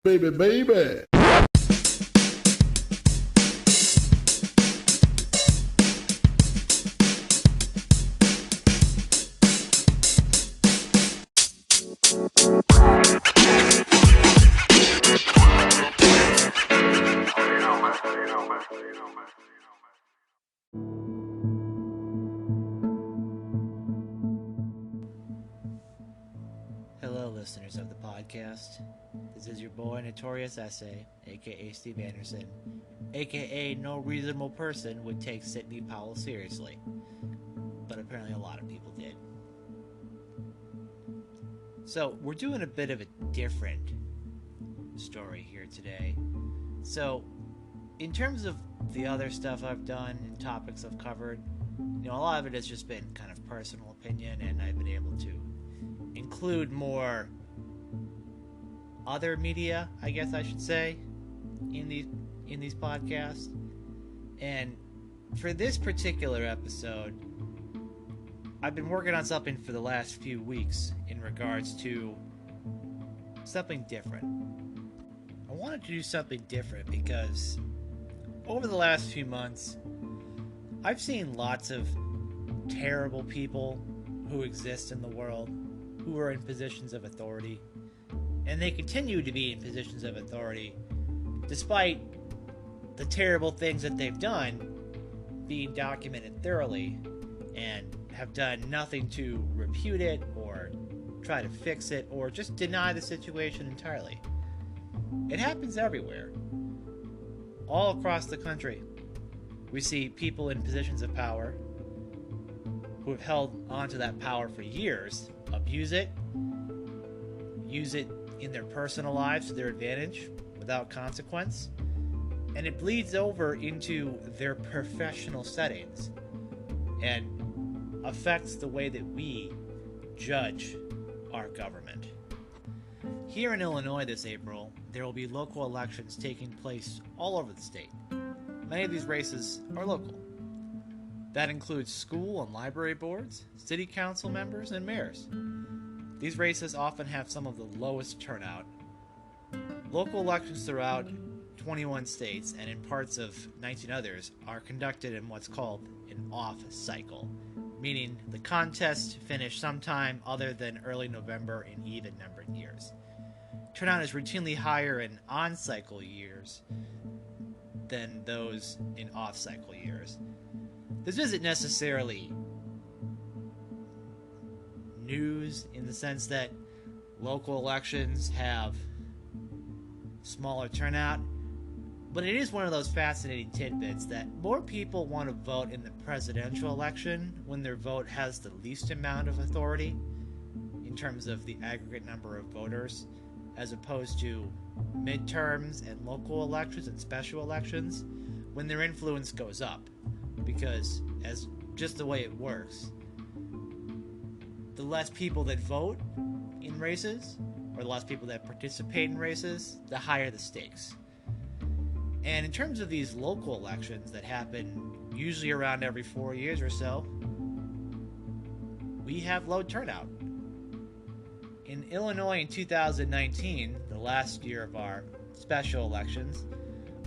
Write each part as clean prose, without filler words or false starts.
Baby, baby. Hello, listeners of the podcast. This is your boy NotoriousSA, aka Steve Anderson, aka no reasonable person would take Sidney Powell seriously. But apparently a lot of people did. So, we're doing a bit of a different story here today. So, in terms of the other stuff I've done and topics I've covered, a lot of it has just been kind of personal opinion, and I've been able to include more other media, I guess I should say, in these podcasts. And for this particular episode, I've been working on something for the last few weeks in regards to something different. I wanted to do something different because over the last few months, I've seen lots of terrible people who exist in the world, who are in positions of authority, and they continue to be in positions of authority despite the terrible things that they've done being documented thoroughly, and have done nothing to refute it or try to fix it or just deny the situation entirely. It happens everywhere, all across the country. We see people in positions of power who have held onto that power for years abuse it, use it in their personal lives to their advantage without consequence, and it bleeds over into their professional settings and affects the way that we judge our government. Here in Illinois this April, there will be local elections taking place all over the state. Many of these races are local. That includes school and library boards, city council members, and mayors. These races often have some of the lowest turnout. Local elections throughout 21 states and in parts of 19 others are conducted in what's called an off cycle, meaning the contests finish sometime other than early November in even-numbered years. Turnout is routinely higher in on-cycle years than those in off-cycle years. This isn't necessarily news in the sense that local elections have smaller turnout, but it is one of those fascinating tidbits that more people want to vote in the presidential election when their vote has the least amount of authority in terms of the aggregate number of voters, as opposed to midterms and local elections and special elections when their influence goes up. Because, as just the way it works, the less people that vote in races, or the less people that participate in races, the higher the stakes. And in terms of these local elections that happen usually around every 4 years or so, we have low turnout. In Illinois in 2019, the last year of our special elections,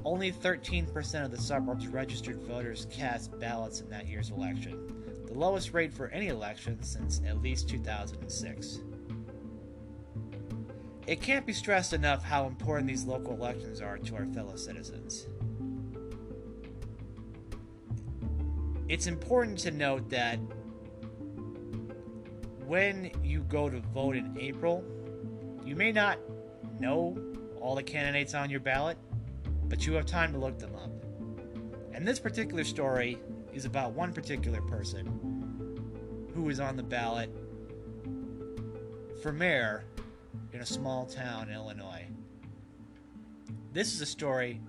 only 13% of the suburbs registered voters cast ballots in that year's election, the lowest rate for any election since at least 2006. It can't be stressed enough how important these local elections are to our fellow citizens. It's important to note that when you go to vote in April, you may not know all the candidates on your ballot, but you have time to look them up. And this particular story is about one particular person who is on the ballot for mayor in a small town in Illinois. This is a story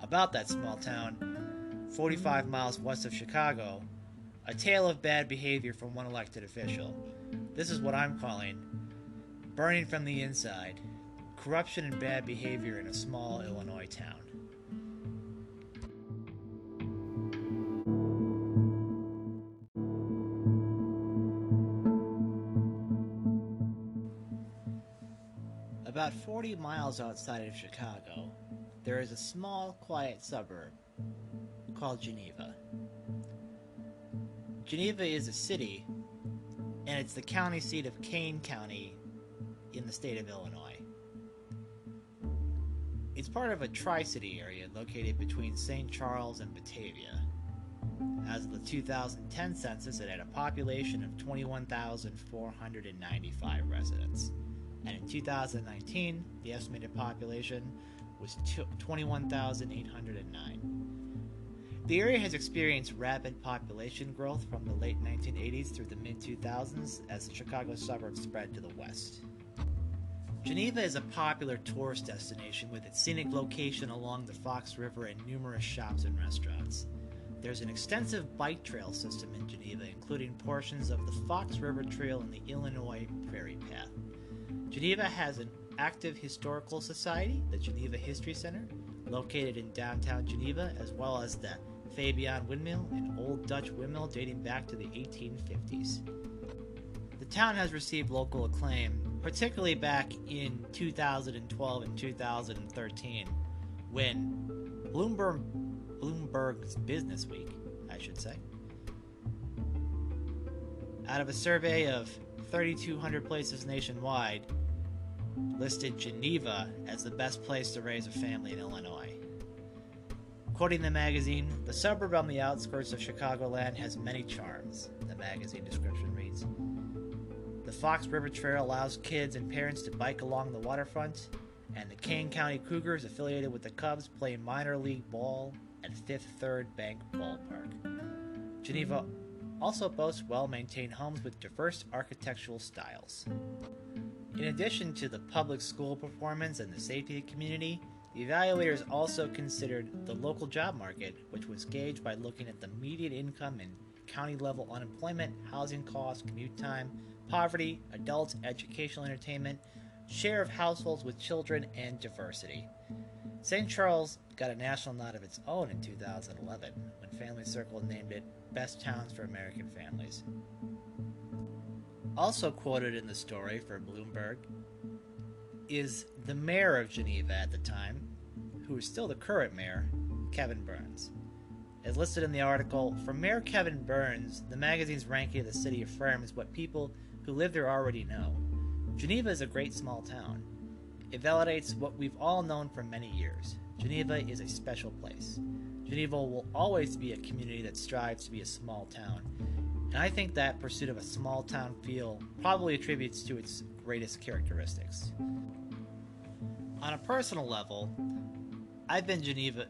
about that small town, 45 miles west of Chicago, a tale of bad behavior from one elected official. This is what I'm calling burning from the inside, corruption and bad behavior in a small Illinois town. About About 40 miles outside of Chicago, there is a small, quiet suburb called Geneva. Geneva is a city, and it's the county seat of Kane County in the state of Illinois. It's part of a tri-city area located between St. Charles and Batavia. As of the 2010 census, it had a population of 21,495 residents. And in 2019, the estimated population was 21,809. The area has experienced rapid population growth from the late 1980s through the mid-2000s as the Chicago suburbs spread to the west. Geneva is a popular tourist destination with its scenic location along the Fox River and numerous shops and restaurants. There's an extensive bike trail system in Geneva, including portions of the Fox River Trail and the Illinois Prairie Path. Geneva has an active historical society, the Geneva History Center, located in downtown Geneva, as well as the Fabian Windmill, an old Dutch windmill dating back to the 1850s. The town has received local acclaim, particularly back in 2012 and 2013, when Bloomberg's Business Week, I should say, out of a survey of 3,200 places nationwide, listed Geneva as the best place to raise a family in Illinois. Quoting the magazine, "The suburb on the outskirts of Chicagoland has many charms," the magazine description reads. The Fox River Trail allows kids and parents to bike along the waterfront, and the Kane County Cougars, affiliated with the Cubs, play minor league ball at Fifth Third Bank Ballpark. Geneva also boasts well-maintained homes with diverse architectural styles. In addition to the public school performance and the safety of the community, the evaluators also considered the local job market, which was gauged by looking at the median income and county-level unemployment, housing costs, commute time, poverty, adults, educational entertainment, share of households with children, and diversity. St. Charles got a national nod of its own in 2011 when Family Circle named it Best Towns for American Families. Also quoted in the story for Bloomberg is the mayor of Geneva at the time, who is still the current mayor, Kevin Burns. As listed in the article, for Mayor Kevin Burns, the magazine's ranking of the city affirms what people who live there already know. Geneva is a great small town. It validates what we've all known for many years. Geneva is a special place. Geneva will always be a community that strives to be a small town. And I think that pursuit of a small town feel probably attributes to its greatest characteristics. On a personal level, I've been to Geneva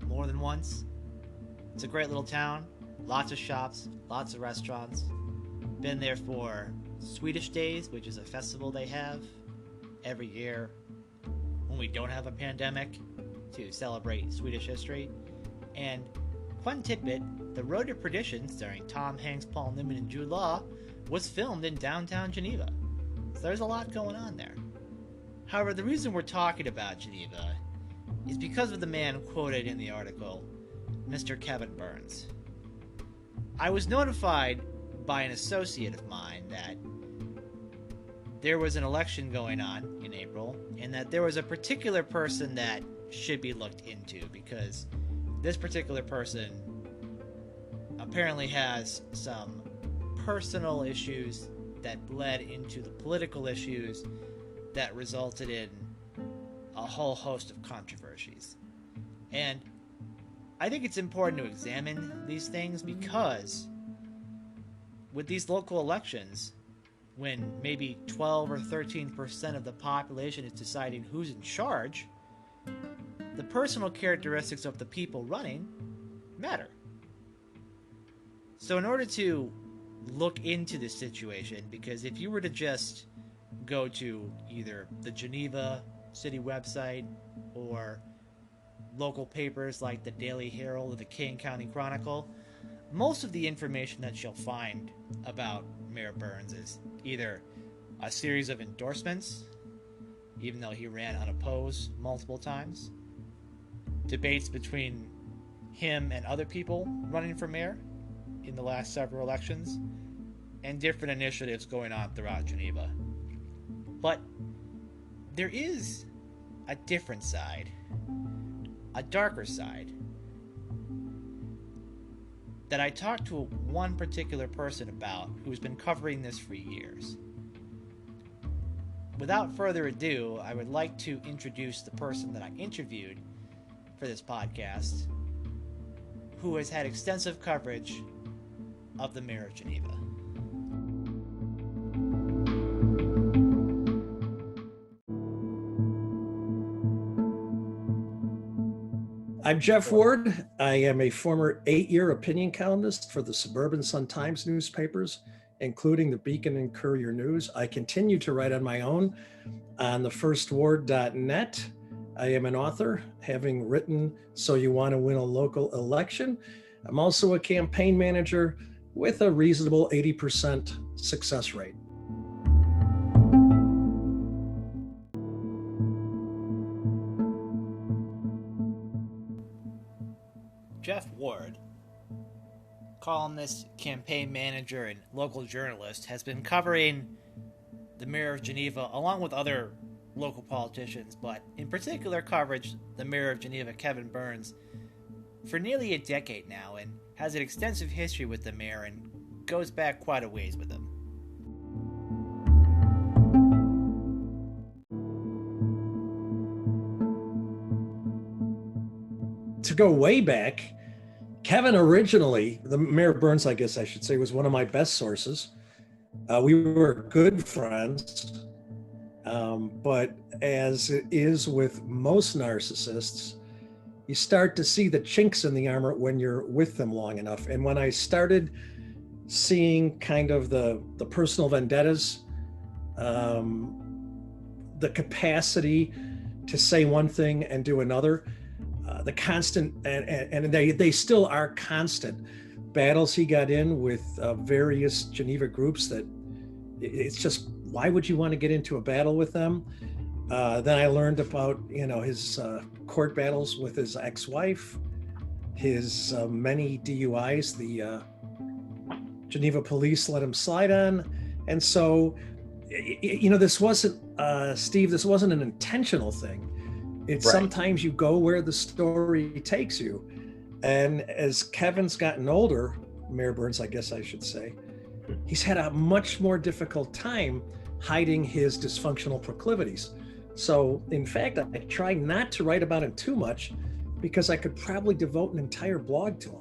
more than once. It's a great little town, lots of shops, lots of restaurants. Been there for Swedish Days, which is a festival they have every year when we don't have a pandemic to celebrate Swedish history. And fun tidbit, The Road to Perdition, starring Tom Hanks, Paul Newman, and Jude Law, was filmed in downtown Geneva. So there's a lot going on there. However, the reason we're talking about Geneva is because of the man quoted in the article, Mr. Kevin Burns. I was notified by an associate of mine that there was an election going on in April, and that there was a particular person that should be looked into, because this particular person apparently has some personal issues that led into the political issues that resulted in a whole host of controversies. And I think it's important to examine these things, because with these local elections, when maybe 12 or 13% of the population is deciding who's in charge, the personal characteristics of the people running matter. So in order to look into this situation, because if you were to just go to either the Geneva city website or local papers like the Daily Herald or the Kane County Chronicle, most of the information that you'll find about Mayor Burns is either a series of endorsements, even though he ran unopposed multiple times, debates between him and other people running for mayor in the last several elections, and different initiatives going on throughout Geneva. But there is a different side, a darker side, that I talked to one particular person about who's been covering this for years. Without further ado, I would like to introduce the person that I interviewed for this podcast, who has had extensive coverage of the Mayor of Geneva. I'm Jeff Ward. I am a former 8-year opinion columnist for the Suburban Sun-Times newspapers, including the Beacon and Courier News. I continue to write on my own on thefirstward.net. I am an author, having written So You Want to Win a Local Election. I'm also a campaign manager with a reasonable 80% success rate. Jeff Ward, columnist, campaign manager, and local journalist, has been covering the Mayor of Geneva along with other local politicians, but in particular coverage the Mayor of Geneva, Kevin Burns, for nearly a decade now, and has an extensive history with the mayor and goes back quite a ways with him. To go way back, Kevin originally, the Mayor Burns, I guess I should say, was one of my best sources. We were good friends, but as it is with most narcissists, you start to see the chinks in the armor when you're with them long enough. And when I started seeing kind of the personal vendettas, the capacity to say one thing and do another, the constant, and they still are constant battles he got in with various Geneva groups that it's just, why would you want to get into a battle with them? Then I learned about, his court battles with his ex-wife, his many DUIs, the Geneva police let him slide on. And so, this wasn't, Steve, this wasn't an intentional thing. It's right. Sometimes you go where the story takes you. And as Kevin's gotten older, Mayor Burns, I guess I should say, he's had a much more difficult time hiding his dysfunctional proclivities. So in fact, I try not to write about him too much because I could probably devote an entire blog to him.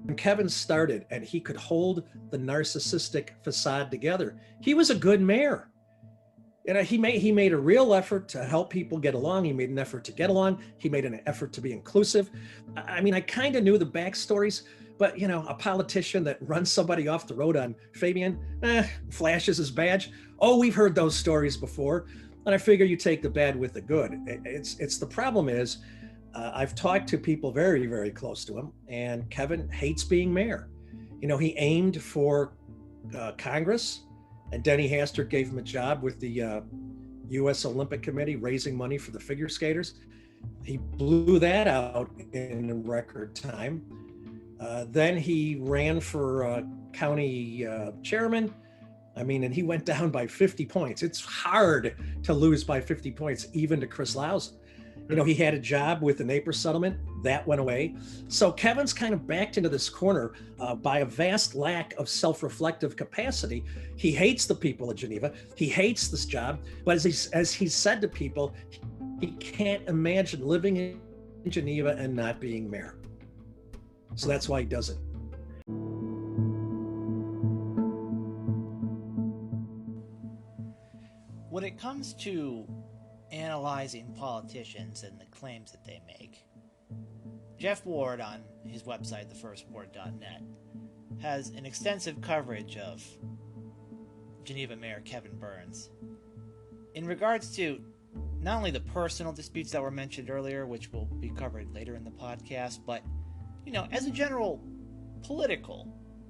When Kevin started and he could hold the narcissistic facade together, he was a good mayor. He made a real effort to help people get along. He made an effort to get along. He made an effort to be inclusive. I mean, I kind of knew the backstories, but a politician that runs somebody off the road on Fabian, flashes his badge. Oh, we've heard those stories before. And I figure you take the bad with the good. It's the problem is, I've talked to people very, very close to him, and Kevin hates being mayor. He aimed for Congress, and Denny Hastert gave him a job with the U.S. Olympic Committee, raising money for the figure skaters. He blew that out in record time. Then he ran for county chairman. And he went down by 50 points. It's hard to lose by 50 points, even to Chris Lausen. He had a job with the Naples settlement. That went away. So Kevin's kind of backed into this corner by a vast lack of self-reflective capacity. He hates the people of Geneva. He hates this job. But as he said to people, he can't imagine living in Geneva and not being mayor. So that's why he does it. When it comes to analyzing politicians and the claims that they make, Jeff Ward on his website, thefirstward.net, has an extensive coverage of Geneva Mayor Kevin Burns in regards to not only the personal disputes that were mentioned earlier, which will be covered later in the podcast, but as a general political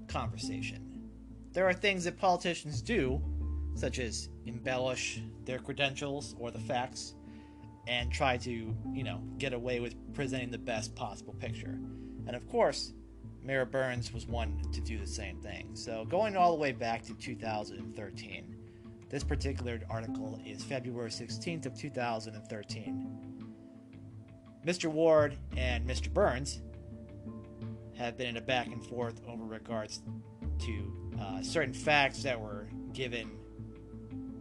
conversation. There are things that politicians do, such as embellish their credentials or the facts and try to, get away with presenting the best possible picture. And of course, Mayor Burns was one to do the same thing. So going all the way back to 2013, this particular article is February 16th of 2013. Mr. Ward and Mr. Burns have been in a back and forth over regards to certain facts that were given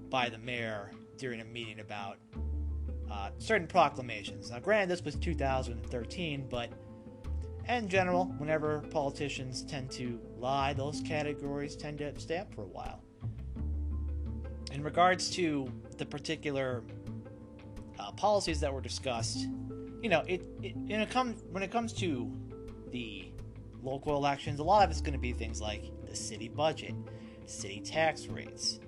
by the mayor during a meeting about certain proclamations. Now, granted, this was 2013, but in general, whenever politicians tend to lie, those categories tend to stay up for a while. In regards to the particular policies that were discussed, when it comes to the local elections, a lot of it's going to be things like the city budget, city tax rates,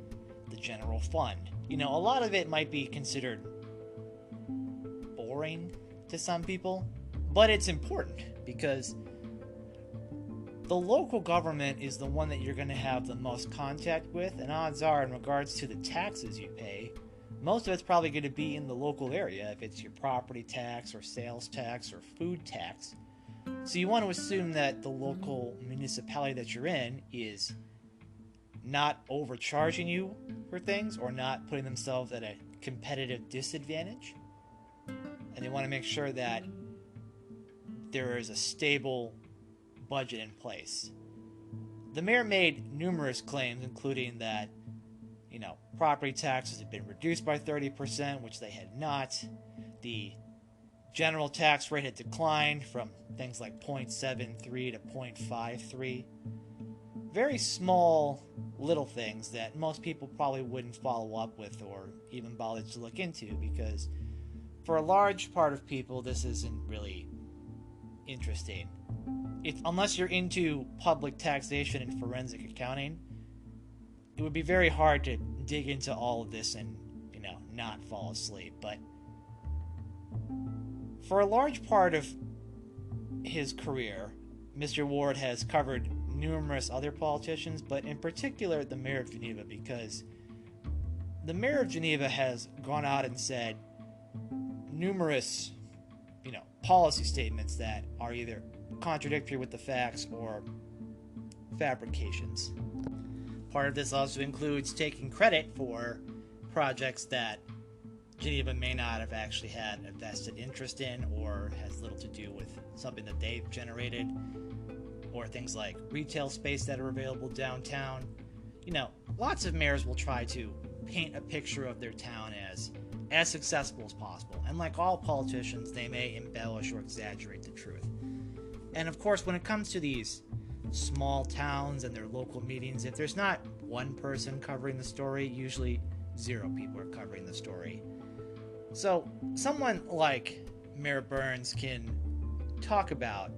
the general fund. A lot of it might be considered boring to some people, but it's important because the local government is the one that you're going to have the most contact with, and odds are, in regards to the taxes you pay, most of it's probably going to be in the local area, if it's your property tax or sales tax or food tax. So you want to assume that the local municipality that you're in is not overcharging you for things or not putting themselves at a competitive disadvantage. And they want to make sure that there is a stable budget in place. The mayor made numerous claims, including that, property taxes had been reduced by 30%, which they had not. The general tax rate had declined from things like 0.73 to 0.53. Very small little things that most people probably wouldn't follow up with or even bother to look into, because for a large part of people, this isn't really interesting. Unless you're into public taxation and forensic accounting, it would be very hard to dig into all of this and, not fall asleep. But for a large part of his career, Mr. Ward has covered numerous other politicians, but in particular the mayor of Geneva, because the mayor of Geneva has gone out and said numerous, policy statements that are either contradictory with the facts or fabrications. Part of this also includes taking credit for projects that Geneva may not have actually had a vested interest in or has little to do with something that they've generated, or things like retail space that are available downtown. Lots of mayors will try to paint a picture of their town as successful as possible, and like all politicians, they may embellish or exaggerate the truth. And of course, when it comes to these small towns and their local meetings, if there's not one person covering the story, usually 0 people are covering the story. So someone like Mayor Burns can talk about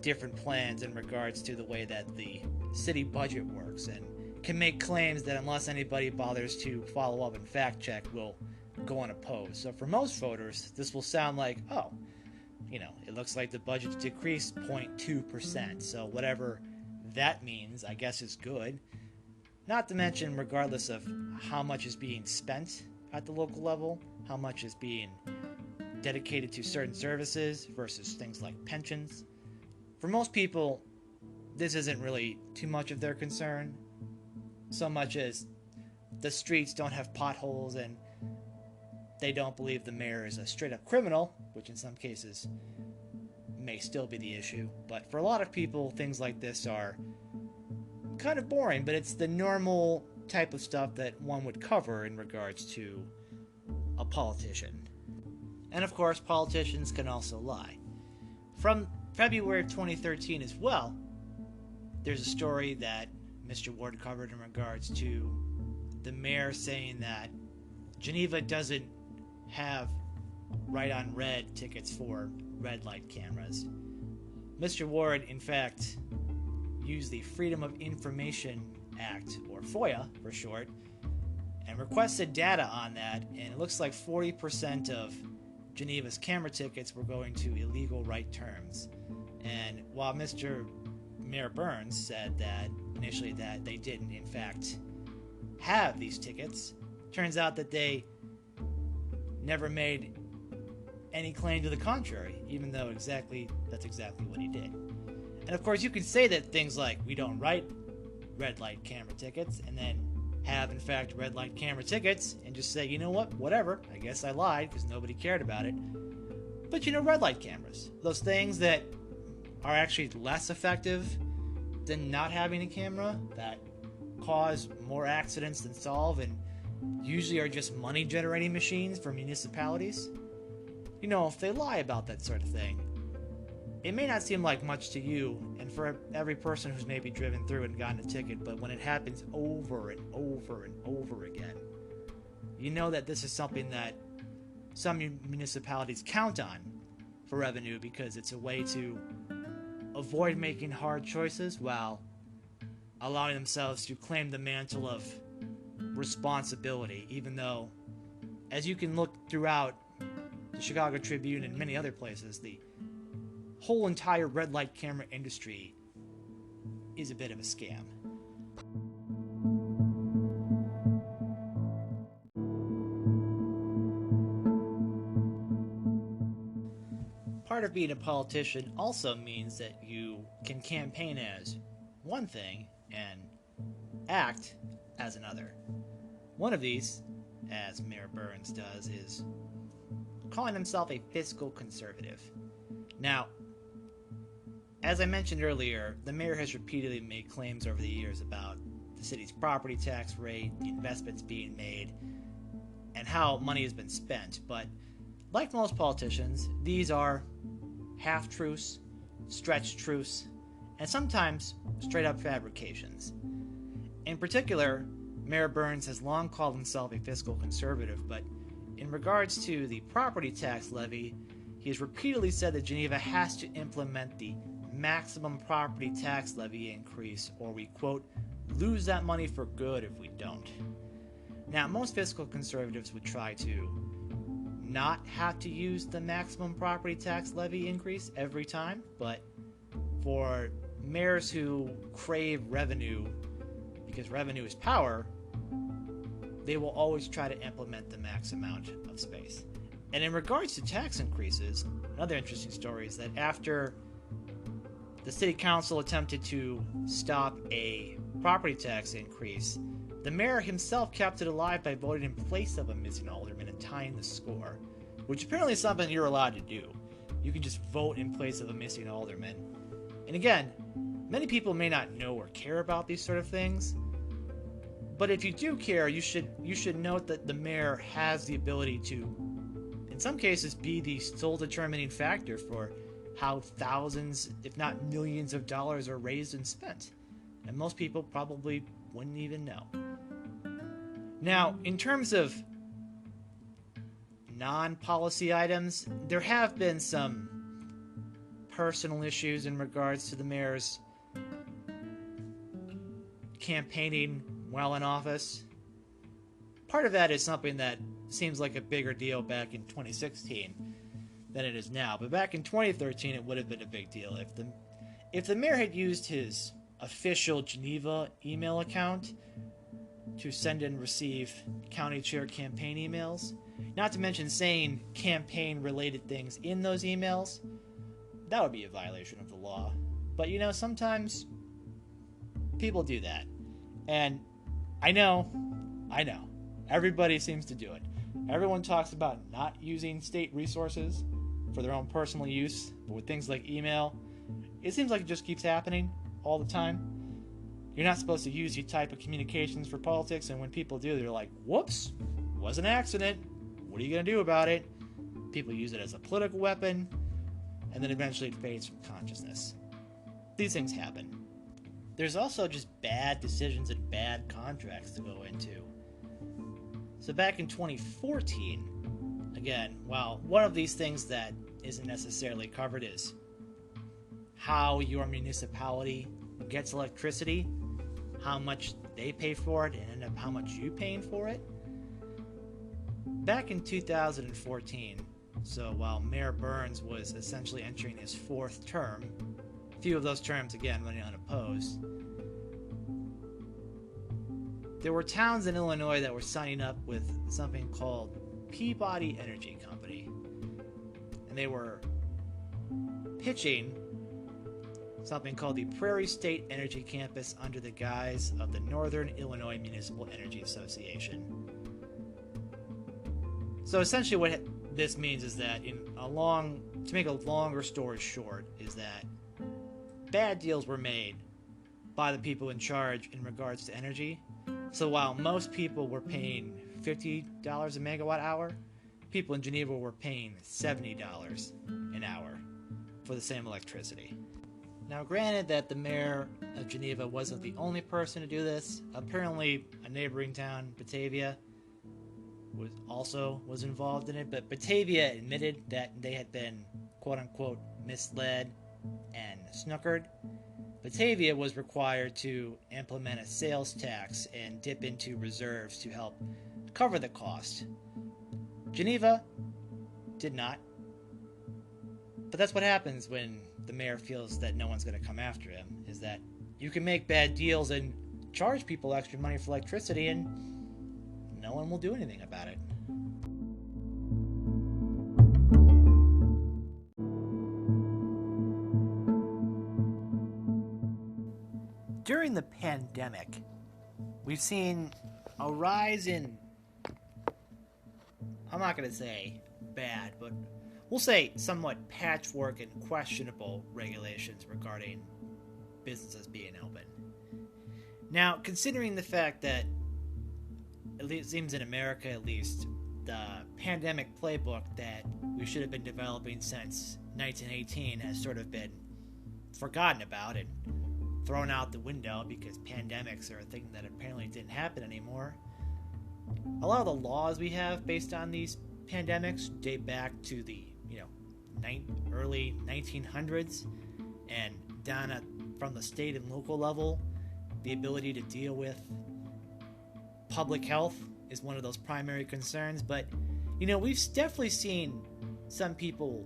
different plans in regards to the way that the city budget works, and can make claims that, unless anybody bothers to follow up and fact check, will go unopposed. So for most voters, this will sound like, it looks like the budget's decreased 0.2%. So whatever that means, I guess, is good. Not to mention, regardless of how much is being spent at the local level, how much is being dedicated to certain services versus things like pensions. For most people, this isn't really too much of their concern, so much as the streets don't have potholes and they don't believe the mayor is a straight-up criminal, which in some cases may still be the issue. But for a lot of people, things like this are kind of boring, but it's the normal type of stuff that one would cover in regards to a politician. And of course, politicians can also lie. From February of 2013 as well, there's a story that Mr. Ward covered in regards to the mayor saying that Geneva doesn't have right on red tickets for red light cameras. Mr. Ward, in fact, used the Freedom of Information Act, or FOIA for short, and requested data on that, and it looks like 40% of Geneva's camera tickets were going to illegal right terms. And while Mr. Mayor Burns said that initially that they didn't in fact have these tickets, turns out that they never made any claim to the contrary, even though that's exactly what he did. And of course, you can say that things like, we don't write red light camera tickets, and then have, in fact, red light camera tickets, and just say, you know what, whatever, I guess I lied because nobody cared about it. But red light cameras, those things that are actually less effective than not having a camera, that cause more accidents than solve, and usually are just money generating machines for municipalities. If they lie about that sort of thing, it may not seem like much to you and for every person who's maybe driven through it and gotten a ticket, but when it happens over and over and over again, you know that this is something that some municipalities count on for revenue, because it's a way to avoid making hard choices while allowing themselves to claim the mantle of responsibility, even though, as you can look throughout the Chicago Tribune and many other places, the whole entire red light camera industry is a bit of a scam. Part of being a politician also means that you can campaign as one thing and act as another. One of these, as Mayor Burns does, is calling himself a fiscal conservative. Now, as I mentioned earlier, the mayor has repeatedly made claims over the years about the city's property tax rate, the investments being made, and how money has been spent. But like most politicians, these are half-truths, stretched truths, and sometimes straight-up fabrications. In particular, Mayor Burns has long called himself a fiscal conservative, but in regards to the property tax levy, he has repeatedly said that Geneva has to implement the maximum property tax levy increase, or we, quote, lose that money for good if we don't. Now, most fiscal conservatives would try to not have to use the maximum property tax levy increase every time, but for mayors who crave revenue, because revenue is power, they will always try to implement the max amount of space. And in regards to tax increases, another interesting story is that after the city council attempted to stop a property tax increase, the mayor himself kept it alive by voting in place of a missing alderman and tying the score, which apparently is something you're allowed to do. You can just vote in place of a missing alderman. And again, many people may not know or care about these sort of things, but if you do care, you should note that the mayor has the ability to, in some cases, be the sole determining factor for how thousands, if not millions of dollars are raised and spent. And most people probably wouldn't even know. Now, in terms of non-policy items, there have been some personal issues in regards to the mayor's campaigning while in office. Part of that is something that seems like a bigger deal back in 2016 than it is now. But back in 2013, it would have been a big deal if the mayor had used his official Geneva email account to send and receive county chair campaign emails, not to mention saying campaign related things in those emails. That would be a violation of the law. But sometimes people do that. And I know, everybody seems to do it. Everyone talks about not using state resources for their own personal use, but with things like email, it seems like it just keeps happening all the time. You're not supposed to use your type of communications for politics, and when people do, they're like, whoops, was an accident. What are you going to do about it? People use it as a political weapon, and then eventually it fades from consciousness. These things happen. There's also just bad decisions and bad contracts to go into. So back in 2014, again, well, one of these things that isn't necessarily covered is how your municipality gets electricity, how much they pay for it, and how much you paying for it. Back in 2014, so while Mayor Burns was essentially entering his fourth term, a few of those terms, again, running unopposed, there were towns in Illinois that were signing up with something called Peabody Energy Company. And they were pitching something called the Prairie State Energy Campus under the guise of the Northern Illinois Municipal Energy Association. So essentially what this means is that to make a longer story short, is that bad deals were made by the people in charge in regards to energy. So while most people were paying $50 a megawatt hour, people in Geneva were paying $70 an hour for the same electricity. Now, granted that the mayor of Geneva wasn't the only person to do this. Apparently, a neighboring town, Batavia, was involved in it, but Batavia admitted that they had been quote-unquote misled and snookered. Batavia was required to implement a sales tax and dip into reserves to help cover the cost. Geneva did not. But that's what happens when the mayor feels that no one's going to come after him, is that you can make bad deals and charge people extra money for electricity and no one will do anything about it. During the pandemic, we've seen a rise in, I'm not going to say bad, but we'll say somewhat patchwork and questionable regulations regarding businesses being open. Now, considering the fact that, it seems in America at least, the pandemic playbook that we should have been developing since 1918 has sort of been forgotten about and thrown out the window because pandemics are a thing that apparently didn't happen anymore. A lot of the laws we have based on these pandemics date back to the early 1900s, and down from the state and local level, the ability to deal with public health is one of those primary concerns. But we've definitely seen some people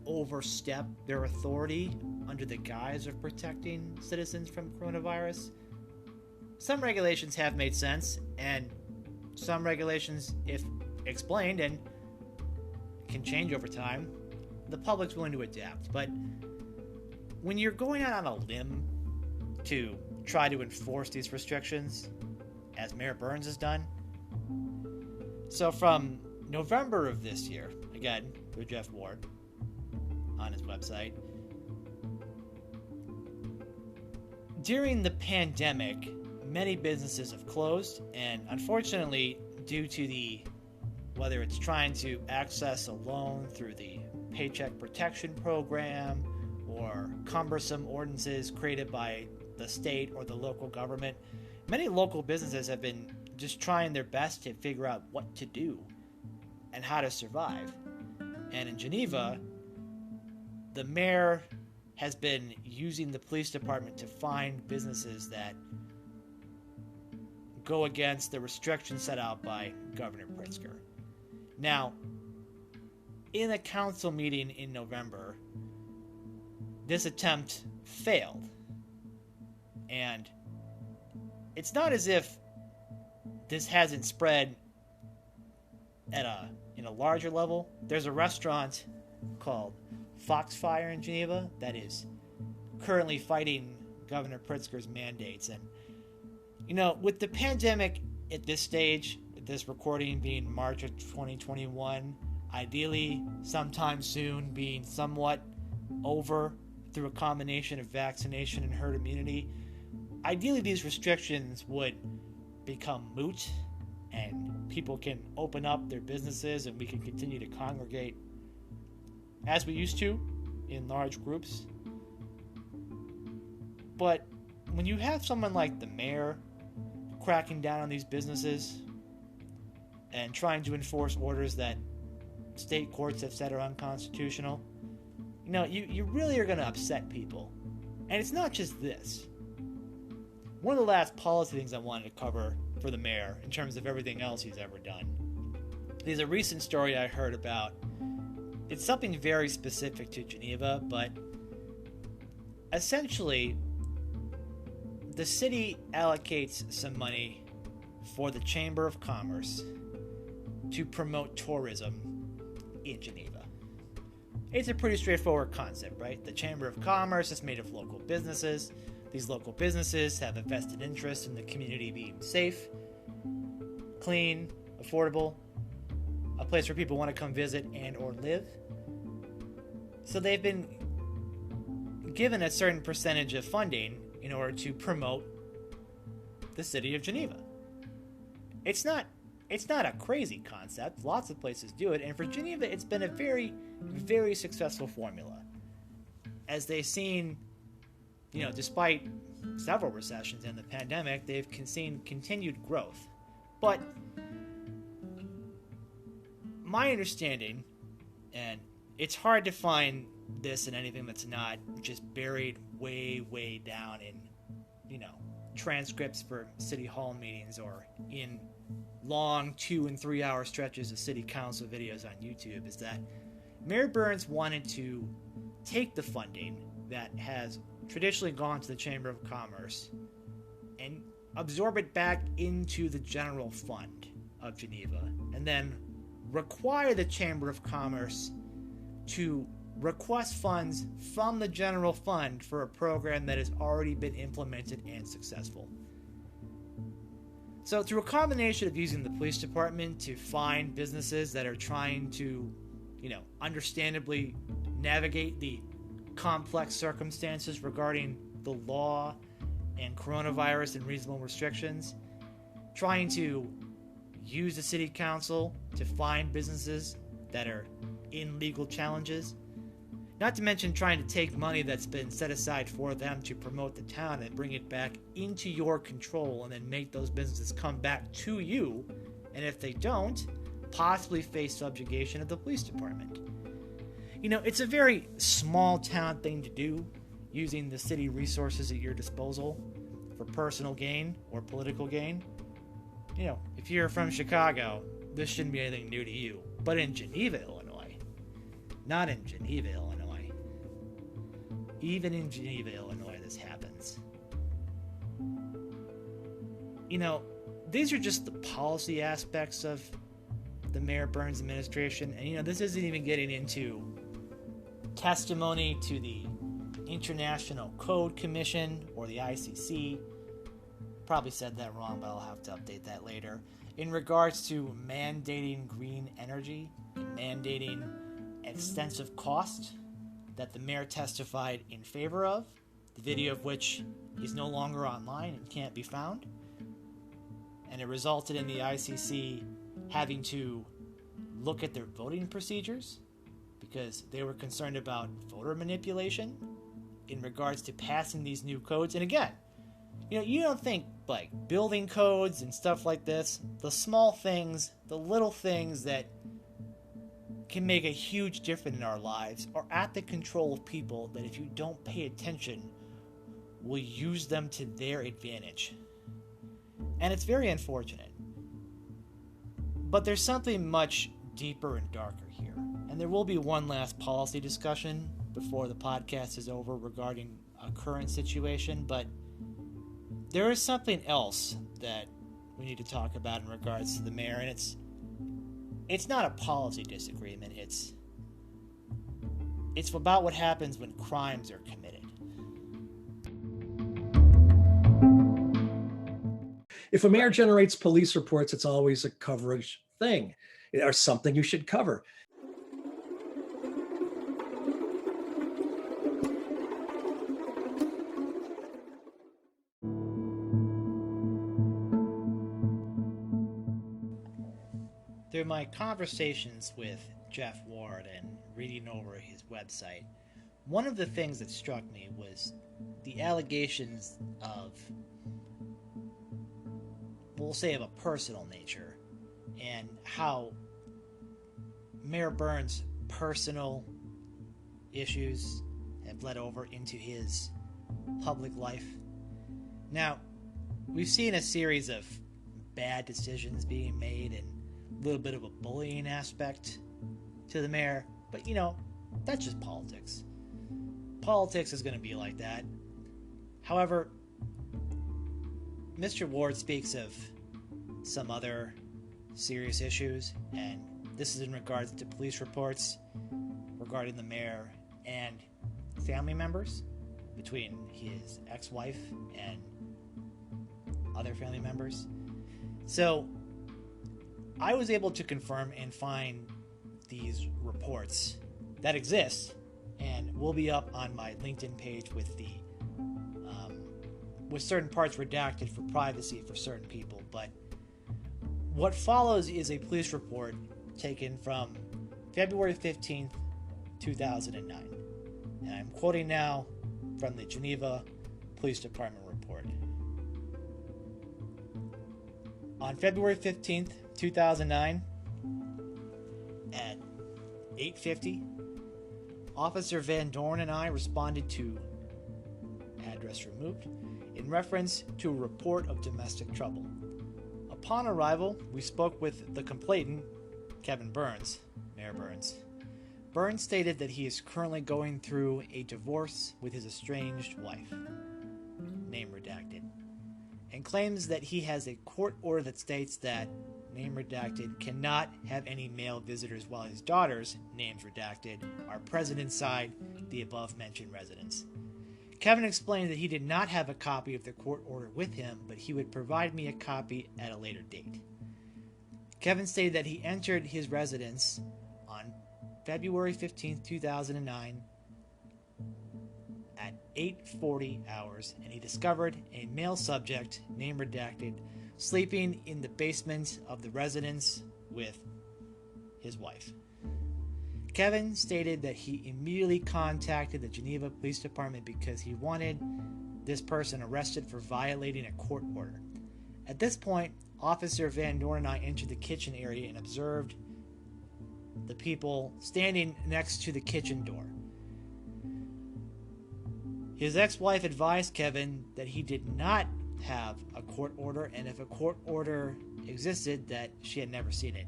overstep their authority under the guise of protecting citizens from coronavirus. Some regulations have made sense, and some regulations, if explained and can change over time, the public's willing to adapt. But when you're going out on a limb to try to enforce these restrictions, as Mayor Burns has done, so from November of this year, again, through Jeff Ward on his website, during the pandemic, many businesses have closed, and unfortunately, due to whether it's trying to access a loan through the Paycheck Protection Program or cumbersome ordinances created by the state or the local government, many local businesses have been just trying their best to figure out what to do and how to survive. And in Geneva, the mayor has been using the police department to find businesses that go against the restrictions set out by Governor Pritzker. Now, in a council meeting in November, this attempt failed. And it's not as if this hasn't spread in a larger level. There's a restaurant called Foxfire in Geneva that is currently fighting Governor Pritzker's mandates. And, with the pandemic at this stage, this recording being March of 2021, ideally sometime soon being somewhat over through a combination of vaccination and herd immunity, ideally these restrictions would become moot and people can open up their businesses and we can continue to congregate as we used to in large groups. But when you have someone like the mayor cracking down on these businesses and trying to enforce orders that state courts have said are unconstitutional, you really are going to upset people. And it's not just this. One of the last policy things I wanted to cover for the mayor in terms of everything else he's ever done is a recent story I heard about. It's something very specific to Geneva, but essentially the city allocates some money for the Chamber of Commerce to promote tourism in Geneva. it's a pretty straightforward concept, right? The Chamber of Commerce is made of local businesses. These local businesses have a vested interest in the community being safe, clean, affordable, a place where people want to come visit and or live. So they've been given a certain percentage of funding in order to promote the city of Geneva. It's not a crazy concept. Lots of places do it, and for Geneva, it's been a very, very successful formula. As they've seen, despite several recessions and the pandemic, they've seen continued growth. But my understanding, and it's hard to find this in anything that's not just buried way, way down in, transcripts for city hall meetings or in long 2 and 3 hour stretches of city council videos on YouTube, is that Mayor Burns wanted to take the funding that has traditionally gone to the Chamber of Commerce and absorb it back into the general fund of Geneva, and then require the Chamber of Commerce to request funds from the general fund for a program that has already been implemented and successful. So through a combination of using the police department to find businesses that are trying to, understandably navigate the complex circumstances regarding the law and coronavirus and reasonable restrictions, trying to use the city council to find businesses that are in legal challenges, not to mention trying to take money that's been set aside for them to promote the town and bring it back into your control and then make those businesses come back to you, and if they don't, possibly face subjugation of the police department. It's a very small town thing to do, using the city resources at your disposal for personal gain or political gain. If you're from Chicago, this shouldn't be anything new to you. But in Geneva, Illinois, not in Geneva, Illinois, even in Geneva, Illinois, this happens. These are just the policy aspects of the Mayor Burns administration. And, this isn't even getting into testimony to the International Code Commission or the ICC. Probably said that wrong, but I'll have to update that later. In regards to mandating green energy and mandating extensive cost that the mayor testified in favor of, the video of which is no longer online and can't be found. And it resulted in the ICC having to look at their voting procedures because they were concerned about voter manipulation in regards to passing these new codes. And again, you don't think like building codes and stuff like this, the small things, the little things that can make a huge difference in our lives are at the control of people that, if you don't pay attention, will use them to their advantage. And it's very unfortunate. But there's something much deeper and darker here. And there will be one last policy discussion before the podcast is over regarding a current situation, but there is something else that we need to talk about in regards to the mayor, and it's not a policy disagreement. It's about what happens when crimes are committed. If a mayor generates police reports, it's always a coverage thing or something you should cover. Through my conversations with Jeff Ward and reading over his website, one of the things that struck me was the allegations of, we'll say, of a personal nature, and how Mayor Burns' personal issues have bled over into his public life. Now, we've seen a series of bad decisions being made and a little bit of a bullying aspect to the mayor, but that's just politics. Politics is going to be like that. However, Mr. Ward speaks of some other serious issues, and this is in regards to police reports regarding the mayor and family members, between his ex-wife and other family members. So I was able to confirm and find these reports that exist and will be up on my LinkedIn page with certain parts redacted for privacy for certain people. But what follows is a police report taken from February 15th, 2009. And I'm quoting now from the Geneva Police Department report. On February 15th, 2009, at 8:50, Officer Van Dorn and I responded to address removed in reference to a report of domestic trouble. Upon arrival, we spoke with the complainant, Kevin Burns, Mayor Burns. Burns stated that he is currently going through a divorce with his estranged wife, name redacted, and claims that he has a court order that states that, name redacted, cannot have any male visitors while his daughters, names redacted, are present inside the above-mentioned residence. Kevin explained that he did not have a copy of the court order with him, but he would provide me a copy at a later date. Kevin stated that he entered his residence on February 15, 2009 at 8:40 hours, and he discovered a male subject, name redacted, sleeping in the basement of the residence with his wife. Kevin stated that he immediately contacted the Geneva Police Department because he wanted this person arrested for violating a court order. At this point, Officer Van Dorn and I entered the kitchen area and observed the people standing next to the kitchen door. His ex-wife advised Kevin that he did not have a court order, and if a court order existed, that she had never seen it.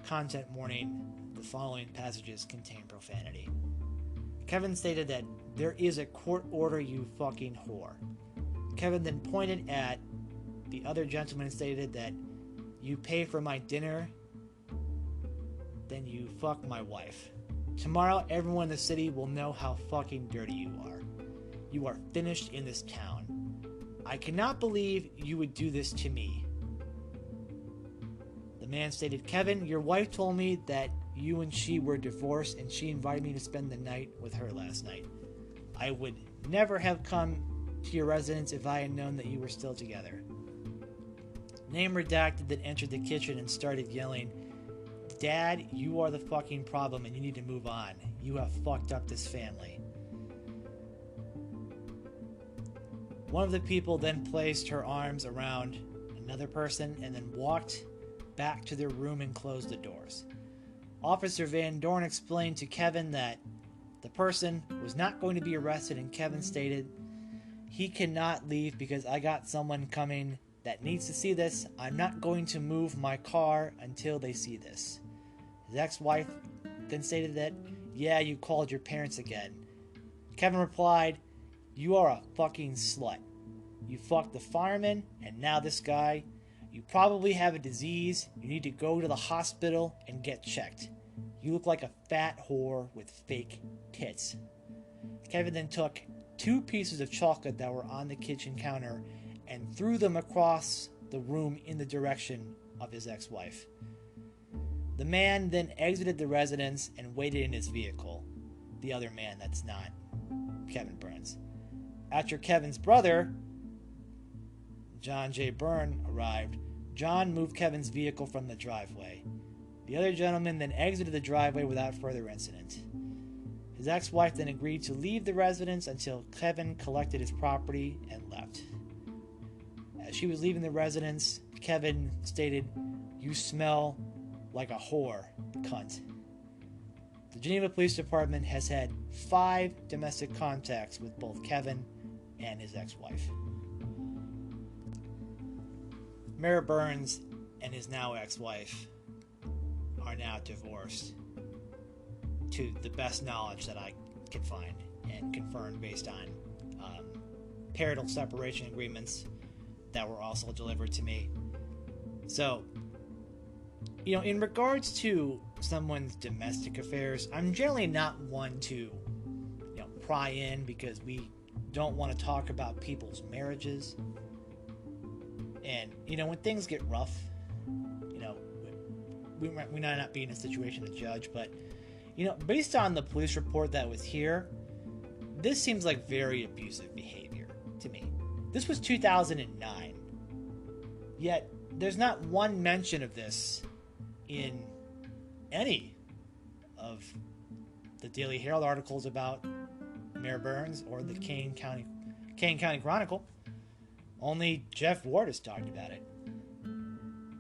Content warning: the following passages contain profanity. Kevin stated that there is a court order, you fucking whore. Kevin then pointed at the other gentleman and stated that you pay for my dinner, then you fuck my wife. Tomorrow everyone in the city will know how fucking dirty you are. You are finished in this town. I cannot believe you would do this to me. The man stated, Kevin, your wife told me that you and she were divorced and she invited me to spend the night with her last night. I would never have come to your residence if I had known that you were still together. Name redacted that entered the kitchen and started yelling, Dad, you are the fucking problem and you need to move on. You have fucked up this family. One of the people then placed her arms around another person and then walked back to their room and closed the doors. Officer Van Dorn explained to Kevin that the person was not going to be arrested, and Kevin stated, he cannot leave because I got someone coming that needs to see this. I'm not going to move my car until they see this. His ex-wife then stated that, yeah, you called your parents again. Kevin replied, you are a fucking slut. You fucked the fireman, and now this guy. You probably have a disease. You need to go to the hospital and get checked. You look like a fat whore with fake tits. Kevin then took 2 pieces of chocolate that were on the kitchen counter and threw them across the room in the direction of his ex-wife. The man then exited the residence and waited in his vehicle. The other man that's not Kevin Burns. After Kevin's brother, John J. Byrne, arrived, John moved Kevin's vehicle from the driveway. The other gentleman then exited the driveway without further incident. His ex-wife then agreed to leave the residence until Kevin collected his property and left. As she was leaving the residence, Kevin stated, you smell like a whore, cunt. The Geneva Police Department has had 5 domestic contacts with both Kevin and his ex-wife. Mayor Burns and his now ex-wife are now divorced, to the best knowledge that I can find and confirmed based on marital separation agreements that were also delivered to me. So, in regards to someone's domestic affairs, I'm generally not one to, pry in because we don't want to talk about people's marriages. And, when things get rough, we might not be in a situation to judge, but, based on the police report that was here, this seems like very abusive behavior to me. This was 2009. Yet, there's not one mention of this in any of the Daily Herald articles about Mayor Burns or the Kane County Chronicle. Only Jeff Ward has talked about it.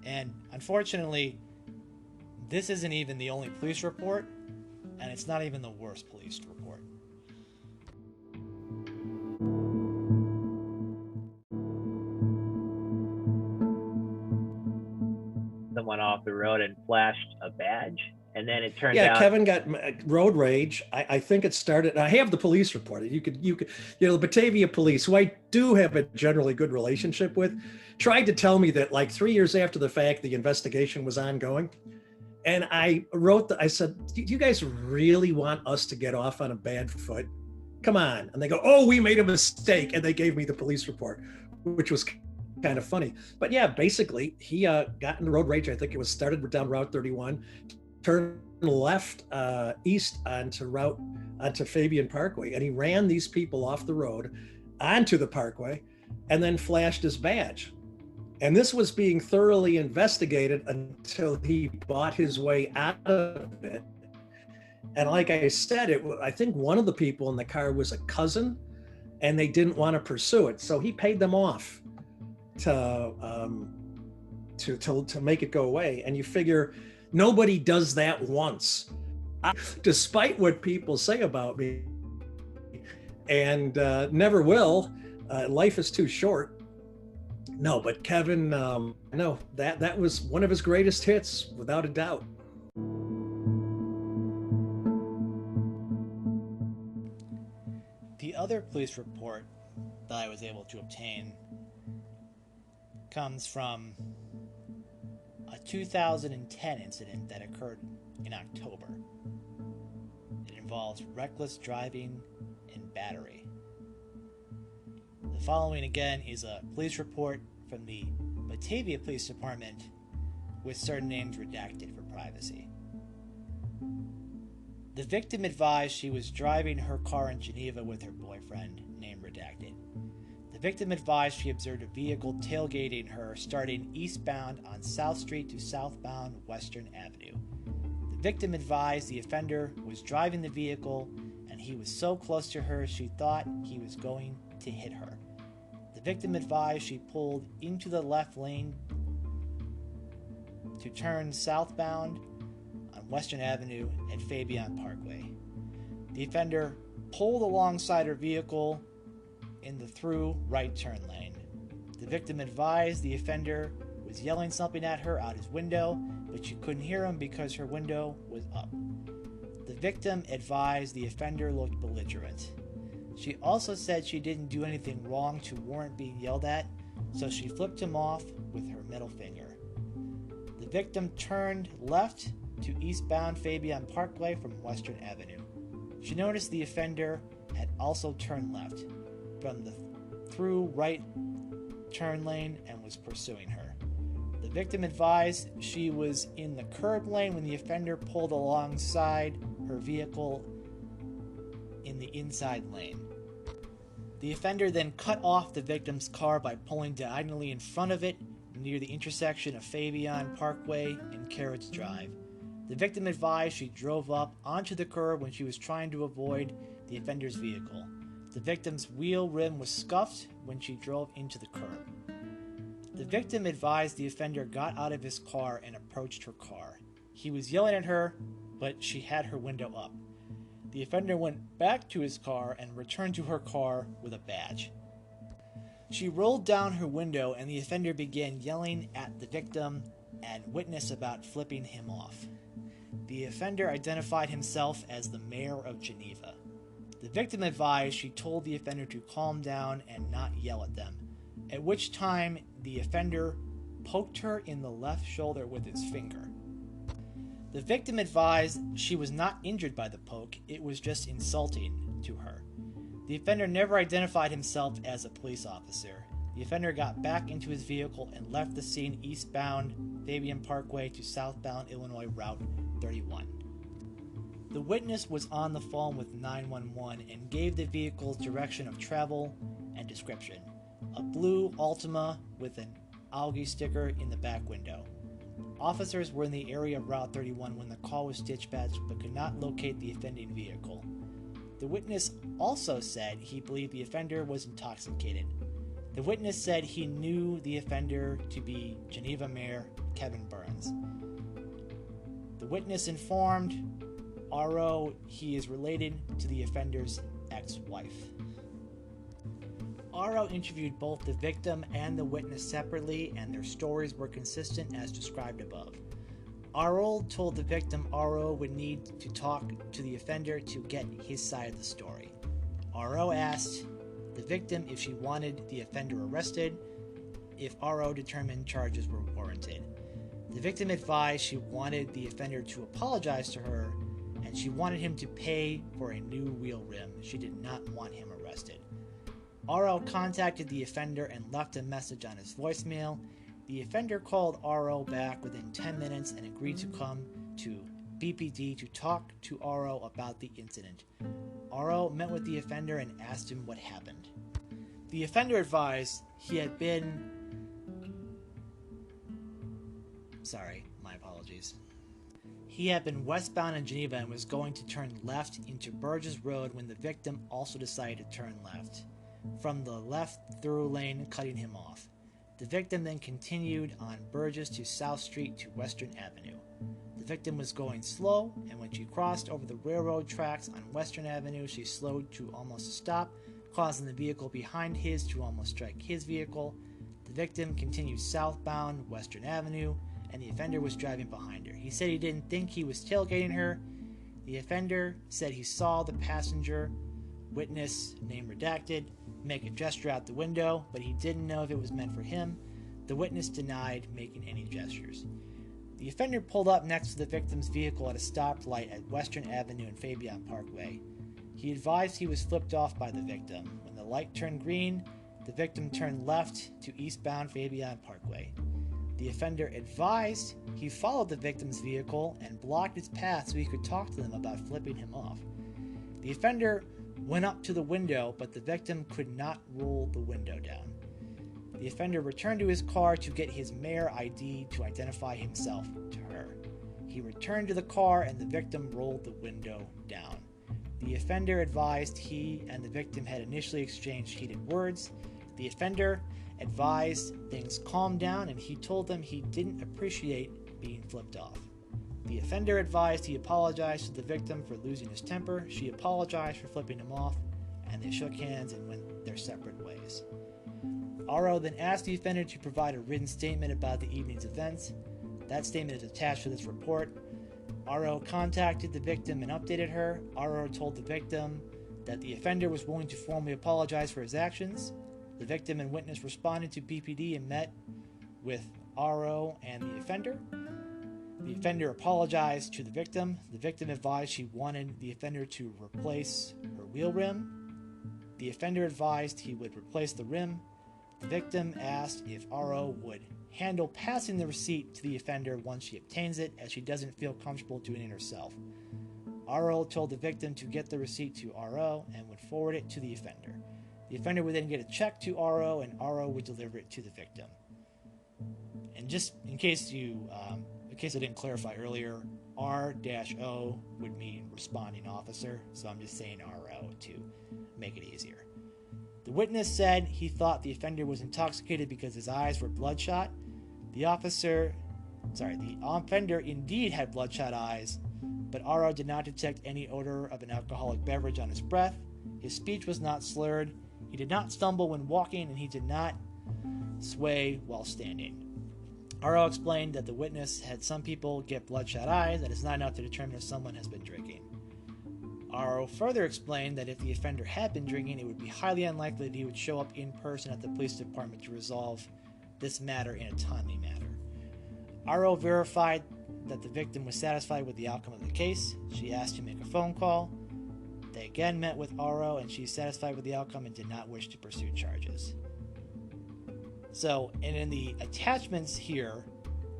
And unfortunately, this isn't even the only police report, and it's not even the worst police report. Someone off the road and flashed a badge, and then it turned Yeah, out Kevin got road rage. I think it started. I have the police report. You could, the Batavia police, who I do have a generally good relationship with, tried to tell me that like 3 years after the fact, the investigation was ongoing. And I wrote I said, do you guys really want us to get off on a bad foot? Come on. And they go, oh, we made a mistake. And they gave me the police report, which was kind of funny. But yeah, basically he got into road rage. I think it was started down Route 31, turned left east onto Fabian Parkway, and he ran these people off the road onto the parkway and then flashed his badge. And this was being thoroughly investigated until he bought his way out of it. And like I said, I think one of the people in the car was a cousin, and they didn't want to pursue it, so he paid them off to make it go away. And you figure nobody does that once, despite what people say about me, and never will. Life is too short. No, but Kevin, no, that was one of his greatest hits, without a doubt. The other police report that I was able to obtain comes from a 2010 incident that occurred in October. It involves reckless driving and battery. The following again is a police report from the Batavia Police Department with certain names redacted for privacy. The victim advised she was driving her car in Geneva with her boyfriend, name redacted. The victim advised she observed a vehicle tailgating her starting eastbound on South Street to southbound Western Avenue. The victim advised the offender was driving the vehicle and he was so close to her she thought he was going to hit her. The victim advised she pulled into the left lane to turn southbound on Western Avenue at Fabian Parkway. The offender pulled alongside her vehicle in the through right turn lane. The victim advised the offender was yelling something at her out his window, but she couldn't hear him because her window was up. The victim advised the offender looked belligerent. She also said she didn't do anything wrong to warrant being yelled at, so she flipped him off with her middle finger. The victim turned left to eastbound Fabian Parkway from Western Avenue. She noticed the offender had also turned left from the through right turn lane and was pursuing her. The victim advised she was in the curb lane when the offender pulled alongside her vehicle in the inside lane. The offender then cut off the victim's car by pulling diagonally in front of it near the intersection of Fabian Parkway and Carrots Drive. The victim advised she drove up onto the curb when she was trying to avoid the offender's vehicle. The victim's wheel rim was scuffed when she drove into the curb. The victim advised the offender got out of his car and approached her car. He was yelling at her, but she had her window up. The offender went back to his car and returned to her car with a badge. She rolled down her window and the offender began yelling at the victim and witness about flipping him off. The offender identified himself as the mayor of Geneva. The victim advised she told the offender to calm down and not yell at them, at which time the offender poked her in the left shoulder with his finger. The victim advised she was not injured by the poke, it was just insulting to her. The offender never identified himself as a police officer. The offender got back into his vehicle and left the scene eastbound Fabian Parkway to southbound Illinois Route 31. The witness was on the phone with 911 and gave the vehicle's direction of travel and description. A blue Altima with an algae sticker in the back window. Officers were in the area of Route 31 when the call was dispatched but could not locate the offending vehicle. The witness also said he believed the offender was intoxicated. The witness said he knew the offender to be Geneva Mayor Kevin Burns. The witness informed RO he is related to the offender's ex-wife. RO interviewed both the victim and the witness separately, and their stories were consistent as described above. RO told the victim RO would need to talk to the offender to get his side of the story. RO asked the victim if she wanted the offender arrested, if RO determined charges were warranted. The victim advised she wanted the offender to apologize to her, and she wanted him to pay for a new wheel rim. She did not want him arrested. RO contacted the offender and left a message on his voicemail. The offender called RO back within 10 minutes and agreed to come to BPD to talk to RO about the incident. RO met with the offender and asked him what happened. The offender advised he had been... He had been westbound in Geneva and was going to turn left into Burgess Road when the victim also decided to turn left from the left through lane, cutting him off. The victim then continued on Burgess to South Street to Western Avenue. The victim was going slow, and when she crossed over the railroad tracks on Western Avenue, she slowed to almost a stop, causing the vehicle behind his to almost strike his vehicle. The victim continued southbound Western Avenue, and the offender was driving behind her. He said he didn't think he was tailgating her. The offender said he saw the passenger, witness, name redacted, make a gesture out the window, but he didn't know if it was meant for him. The witness denied making any gestures. The offender pulled up next to the victim's vehicle at a stoplight at Western Avenue and Fabian Parkway. He advised he was flipped off by the victim. When the light turned green, the victim turned left to eastbound Fabian Parkway. The offender advised he followed the victim's vehicle and blocked its path so he could talk to them about flipping him off. The offender went up to the window, but the victim could not roll the window down. The offender returned to his car to get his mayor ID to identify himself to her. He returned to the car and the victim rolled the window down. The offender advised he and the victim had initially exchanged heated words. The offender advised things calmed down and he told them he didn't appreciate being flipped off. The offender advised he apologized to the victim for losing his temper. She apologized for flipping him off, and they shook hands and went their separate ways. RO then asked the offender to provide a written statement about the evening's events. That statement is attached to this report. RO contacted the victim and updated her. RO told the victim that the offender was willing to formally apologize for his actions. The victim and witness responded to BPD and met with RO and the offender. The offender apologized to the victim. The victim advised she wanted the offender to replace her wheel rim. The offender advised he would replace the rim. The victim asked if RO would handle passing the receipt to the offender once she obtains it, as she doesn't feel comfortable doing it herself. RO told the victim to get the receipt to RO and would forward it to the offender. The offender would then get a check to RO and RO would deliver it to the victim. And just in case I didn't clarify earlier, R-O would mean responding officer, so I'm just saying RO to make it easier. The witness said he thought the offender was intoxicated because his eyes were bloodshot. The offender indeed had bloodshot eyes, but RO did not detect any odor of an alcoholic beverage on his breath. His speech was not slurred. He did not stumble when walking, and he did not sway while standing. RO explained that the witness had some people get bloodshot eyes, and it's not enough to determine if someone has been drinking. RO further explained that if the offender had been drinking, it would be highly unlikely that he would show up in person at the police department to resolve this matter in a timely manner. RO verified that the victim was satisfied with the outcome of the case. She asked to make a phone call. They again met with RO, and she's satisfied with the outcome and did not wish to pursue charges. So, and in the attachments here,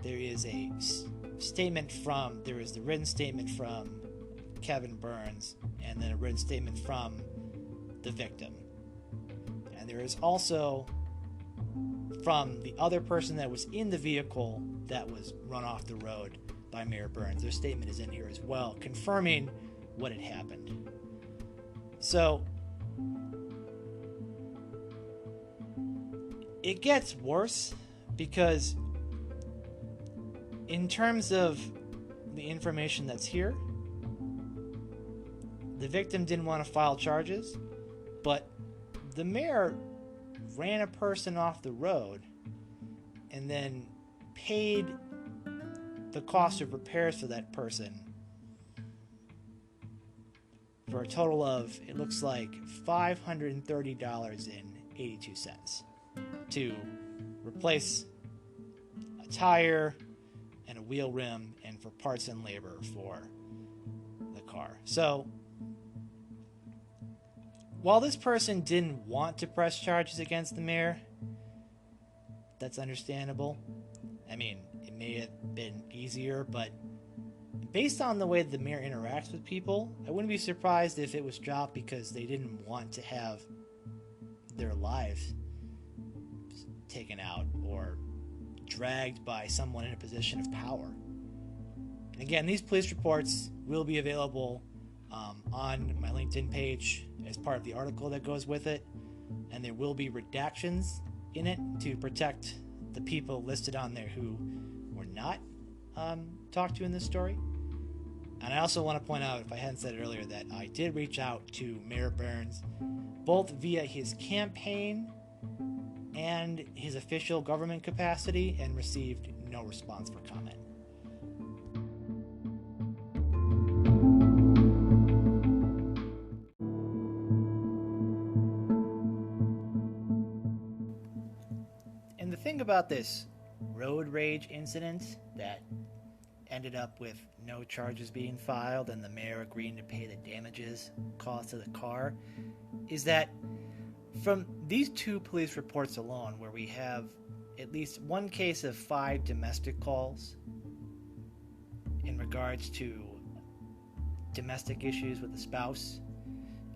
there is a statement from, there is the written statement from Kevin Burns, and then a written statement from the victim. And there is also from the other person that was in the vehicle that was run off the road by Mayor Burns. Their statement is in here as well, confirming what had happened. So, it gets worse because in terms of the information that's here, the victim didn't want to file charges, but the mayor ran a person off the road and then paid the cost of repairs for that person for a total of, it looks like, $530.82 to replace a tire and a wheel rim and for parts and labor for the car. So, while this person didn't want to press charges against the mayor, that's understandable. I mean, it may have been easier, but based on the way the mayor interacts with people, I wouldn't be surprised if it was dropped because they didn't want to have their lives taken out or dragged by someone in a position of power. And again, these police reports will be available on my LinkedIn page as part of the article that goes with it, and there will be redactions in it to protect the people listed on there who were not talked to in this story. And I also want to point out, if I hadn't said it earlier, that I did reach out to Mayor Burns both via his campaign and his official government capacity and received no response for comment. And the thing about this road rage incident that ended up with no charges being filed and the mayor agreeing to pay the damages caused to the car is that from these two police reports alone, where we have at least one case of 5 domestic calls in regards to domestic issues with the spouse,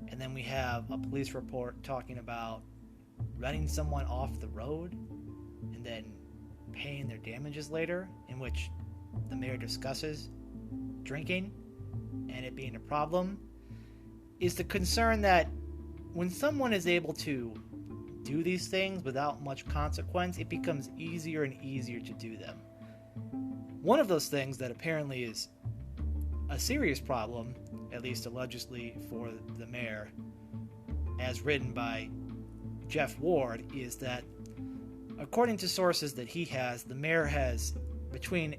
and then we have a police report talking about running someone off the road and then paying their damages later, in which the mayor discusses drinking and it being a problem, is the concern that when someone is able to do these things without much consequence, it becomes easier and easier to do them. One of those things that apparently is a serious problem, at least allegedly for the mayor, as written by Jeff Ward, is that according to sources that he has, the mayor has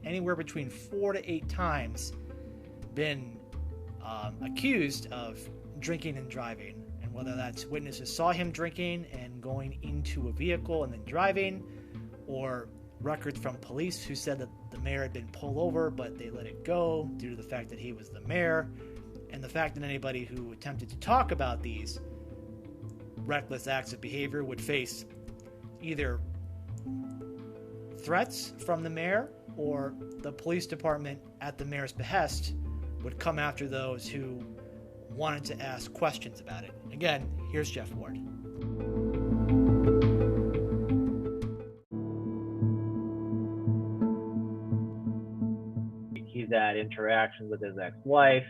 anywhere between 4 to 8 times been accused of drinking and driving. And whether that's witnesses saw him drinking and going into a vehicle and then driving, or records from police who said that the mayor had been pulled over but they let it go due to the fact that he was the mayor, and the fact that anybody who attempted to talk about these reckless acts of behavior would face either threats from the mayor or the police department at the mayor's behest would come after those who wanted to ask questions about it. Again, here's Jeff Ward. He's had interactions with his ex-wife,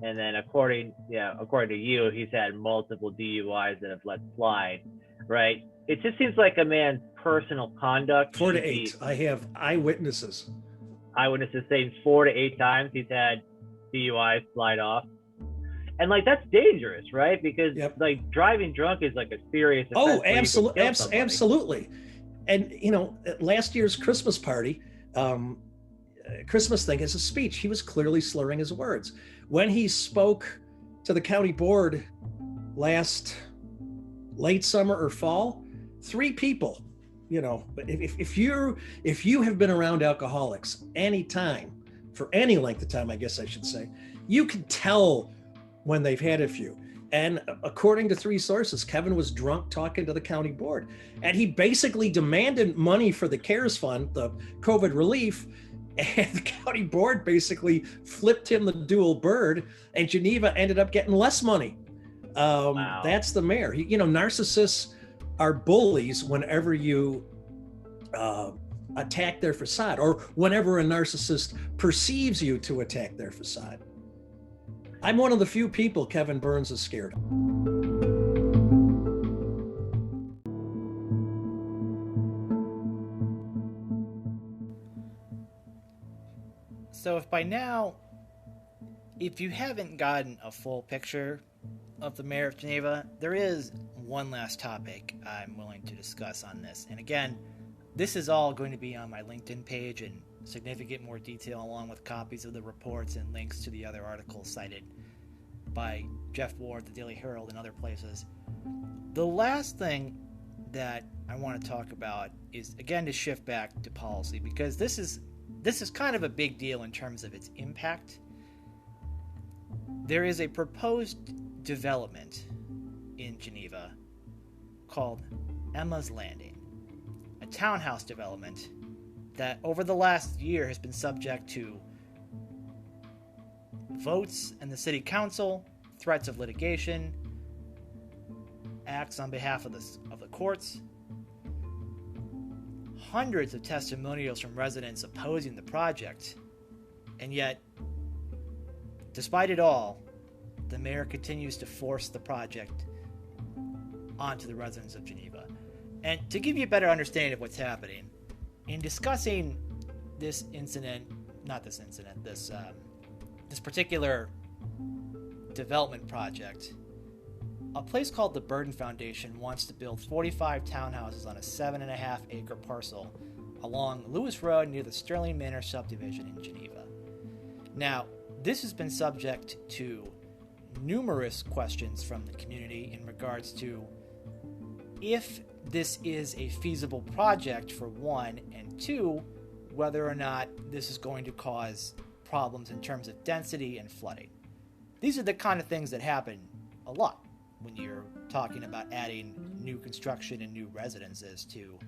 and then according to you, he's had multiple DUIs that have let slide, right? It just seems like a man's personal conduct. 4 to 8. I have eyewitnesses. Eyewitnesses saying 4 to 8 times he's had DUIs slide off. And like, that's dangerous, right? Because like driving drunk is like a serious offense. Oh, absolutely. And you know, at last year's Christmas party, Christmas thing, as a speech, he was clearly slurring his words. When he spoke to the county board last late summer or fall, 3 people But if you have been around alcoholics anytime, for any length of time, I guess I should say, you can tell when they've had a few. And according to 3 sources, Kevin was drunk talking to the county board, and he basically demanded money for the CARES fund, the COVID relief. And the county board basically flipped him the dual bird, and Geneva ended up getting less money. Wow. That's the mayor. Narcissists are bullies whenever you attack their facade, or whenever a narcissist perceives you to attack their facade. I'm one of the few people Kevin Burns is scared of. So if by now, if you haven't gotten a full picture of the mayor of Geneva, there is one last topic I'm willing to discuss on this. And again, this is all going to be on my LinkedIn page in significant more detail, along with copies of the reports and links to the other articles cited by Jeff Ward, the Daily Herald, and other places. The last thing that I want to talk about is, again, to shift back to policy, because this is kind of a big deal in terms of its impact. There is a proposed development in Geneva called Emma's Landing, a townhouse development that over the last year has been subject to votes in the city council, threats of litigation, acts on behalf of the courts, hundreds of testimonials from residents opposing the project, and yet, despite it all, the mayor continues to force the project onto the residents of Geneva. And to give you a better understanding of what's happening, in discussing this particular development project, a place called the Burden Foundation wants to build 45 townhouses on a 7.5-acre parcel along Lewis Road near the Sterling Manor subdivision in Geneva. Now, this has been subject to numerous questions from the community in regards to if this is a feasible project, for one, and two, whether or not this is going to cause problems in terms of density and flooding. These are the kind of things that happen a lot when you're talking about adding new construction and new residences to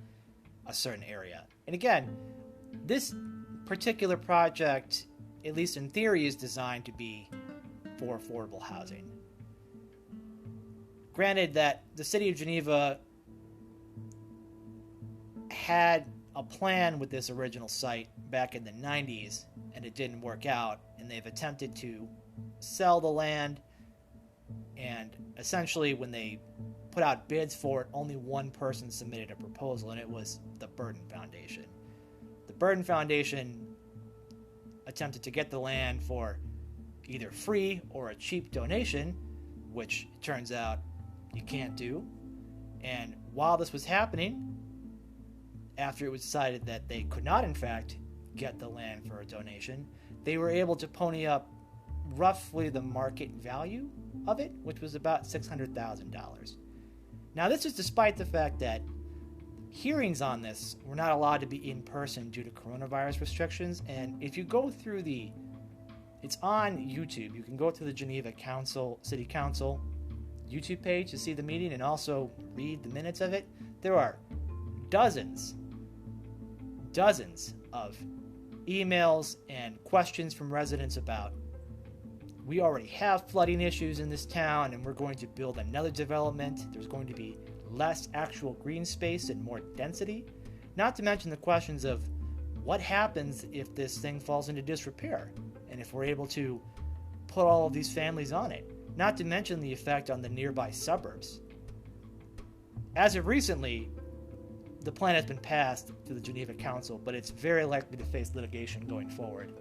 a certain area. And again, this particular project, at least in theory, is designed to be for affordable housing. Granted that the city of Geneva had a plan with this original site back in the 90s, and it didn't work out, and they've attempted to sell the land, and essentially when they put out bids for it, only one person submitted a proposal, and it was the Burden Foundation. The Burden Foundation attempted to get the land for either free or a cheap donation, which it turns out you can't do. And while this was happening, after it was decided that they could not in fact get the land for a donation, they were able to pony up roughly the market value of it, which was about $600,000. Now, this is despite the fact that hearings on this were not allowed to be in person due to coronavirus restrictions. And if you go through it's on YouTube. You can go to the Geneva City Council YouTube page to see the meeting and also read the minutes of it. There are dozens of emails and questions from residents about, we already have flooding issues in this town and we're going to build another development. There's going to be less actual green space and more density. Not to mention the questions of what happens if this thing falls into disrepair and if we're able to put all of these families on it. Not to mention the effect on the nearby suburbs. As of recently, the plan has been passed to the Geneva Council, but it's very likely to face litigation going forward.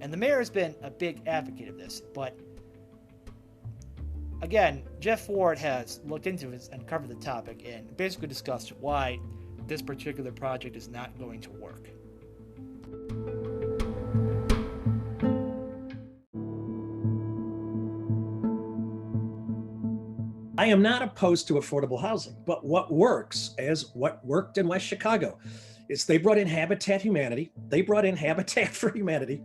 And the mayor has been a big advocate of this, but again, Jeff Ward has looked into it and covered the topic and basically discussed why this particular project is not going to work. I am not opposed to affordable housing, but what works, as what worked in West Chicago, is they brought in Habitat Humanity. They brought in Habitat for Humanity.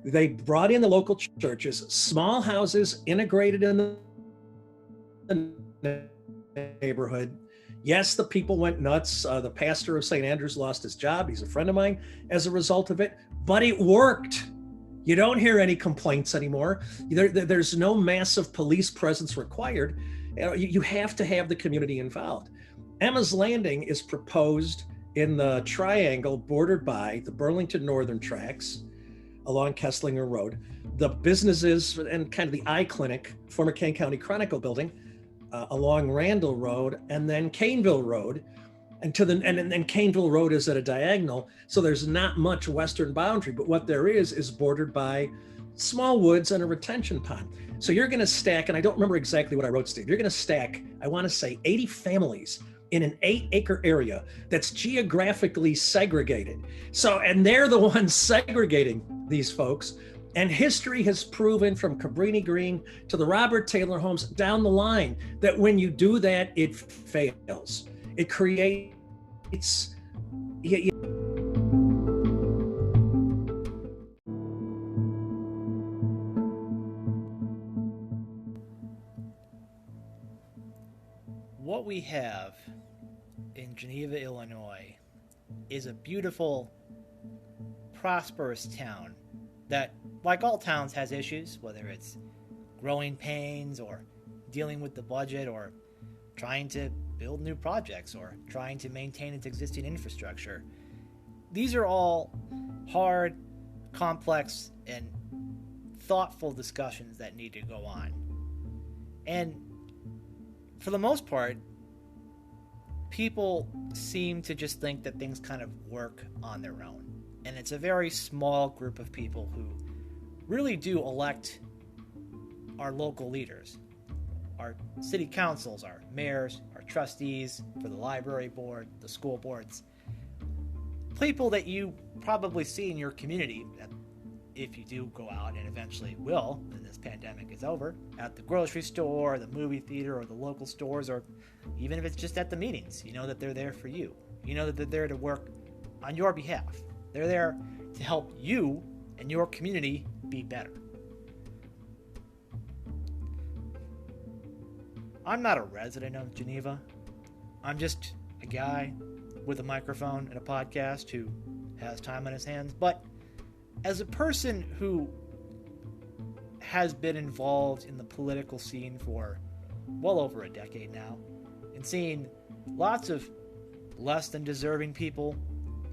They brought in the local churches, small houses integrated in the neighborhood. Yes, the people went nuts. The pastor of St. Andrews lost his job. He's a friend of mine as a result of it, but it worked. You don't hear any complaints anymore. There's no massive police presence required. You have to have the community involved. Emma's Landing is proposed in the triangle bordered by the Burlington Northern tracks along Kesslinger Road, the businesses and kind of the eye clinic, former Kane County Chronicle building, along Randall Road, and then Caneville Road, and Caneville Road is at a diagonal, so there's not much western boundary, but what there is bordered by small woods and a retention pond. So you're going to stack, and I don't remember exactly what I wrote, Steve. You're going to stack, I want to say, 80 families in an 8-acre area that's geographically segregated. So, and they're the ones segregating these folks. And history has proven, from Cabrini Green to the Robert Taylor homes down the line, that when you do that, it fails. It creates. What we have in Geneva, Illinois, is a beautiful, prosperous town that, like all towns, has issues, whether it's growing pains or dealing with the budget or trying to build new projects or trying to maintain its existing infrastructure. These are all hard, complex, and thoughtful discussions that need to go on. And for the most part, people seem to just think that things kind of work on their own. And it's a very small group of people who really do elect our local leaders, our city councils, our mayors, our trustees for the library board, the school boards, people that you probably see in your community, if you do go out, and eventually will when this pandemic is over, at the grocery store, the movie theater, or the local stores, or even if it's just at the meetings. You know that they're there for you. You know that they're there to work on your behalf. They're there to help you and your community be better. I'm not a resident of Geneva. I'm just a guy with a microphone and a podcast who has time on his hands. But as a person who has been involved in the political scene for well over a decade now, and seeing lots of less than deserving people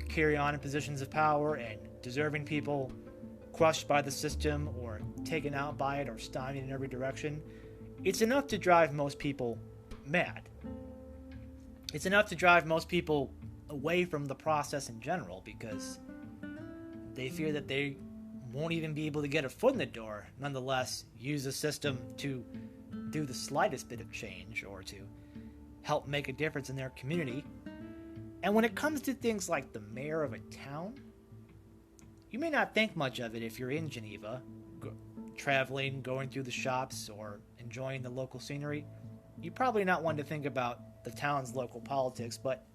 carry on in positions of power and deserving people crushed by the system or taken out by it or stymied in every direction, it's enough to drive most people mad. It's enough to drive most people away from the process in general, because they fear that they won't even be able to get a foot in the door, nonetheless use the system to do the slightest bit of change or to help make a difference in their community. And when it comes to things like the mayor of a town, you may not think much of it if you're in Geneva, traveling, going through the shops, or enjoying the local scenery. You're probably not one to think about the town's local politics, but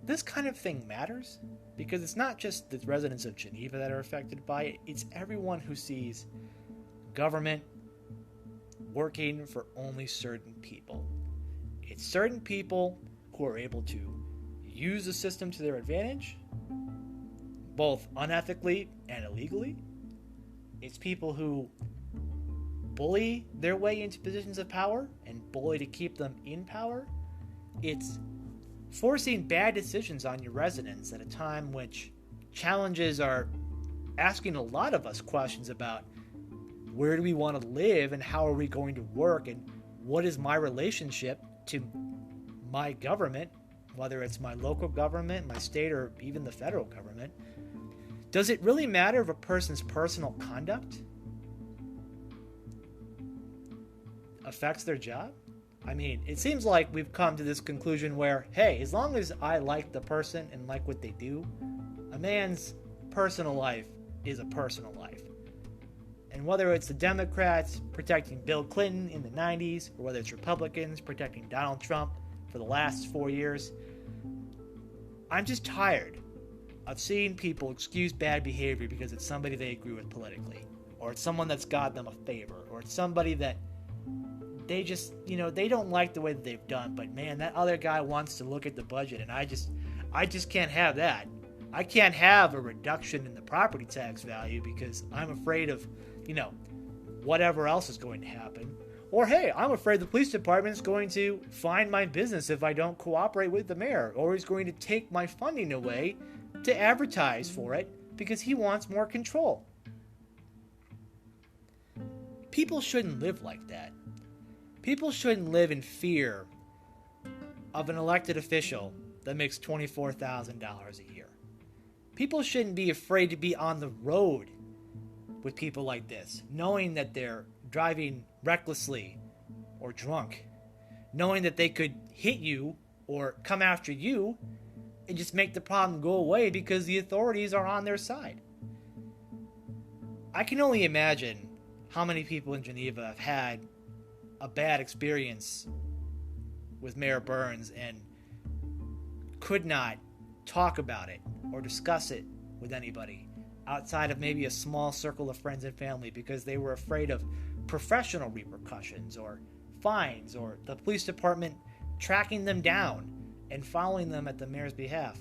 this kind of thing matters, because it's not just the residents of Geneva that are affected by it, it's everyone who sees government working for only certain people. It's certain people who are able to use the system to their advantage, both unethically and illegally. It's people who bully their way into positions of power and bully to keep them in power. It's forcing bad decisions on your residents at a time which challenges are asking a lot of us questions about where do we want to live and how are we going to work and what is my relationship to my government, whether it's my local government, my state, or even the federal government. Does it really matter if a person's personal conduct affects their job? I mean, it seems like we've come to this conclusion where, hey, as long as I like the person and like what they do, a man's personal life is a personal life. And whether it's the Democrats protecting Bill Clinton in the 90s, or whether it's Republicans protecting Donald Trump for the last 4 years, I'm just tired of seeing people excuse bad behavior because it's somebody they agree with politically, or it's someone that's got them a favor, or it's somebody that they just, they don't like the way that they've done, but man, that other guy wants to look at the budget, and I just can't have that. I can't have a reduction in the property tax value because I'm afraid of, whatever else is going to happen. Or, hey, I'm afraid the police department is going to fine my business if I don't cooperate with the mayor, or he's going to take my funding away to advertise for it because he wants more control. People shouldn't live like that. People shouldn't live in fear of an elected official that makes $24,000 a year. People shouldn't be afraid to be on the road with people like this, knowing that they're driving recklessly or drunk, knowing that they could hit you or come after you and just make the problem go away because the authorities are on their side. I can only imagine how many people in Geneva have had a bad experience with Mayor Burns and could not talk about it or discuss it with anybody outside of maybe a small circle of friends and family because they were afraid of professional repercussions or fines or the police department tracking them down and following them at the mayor's behalf.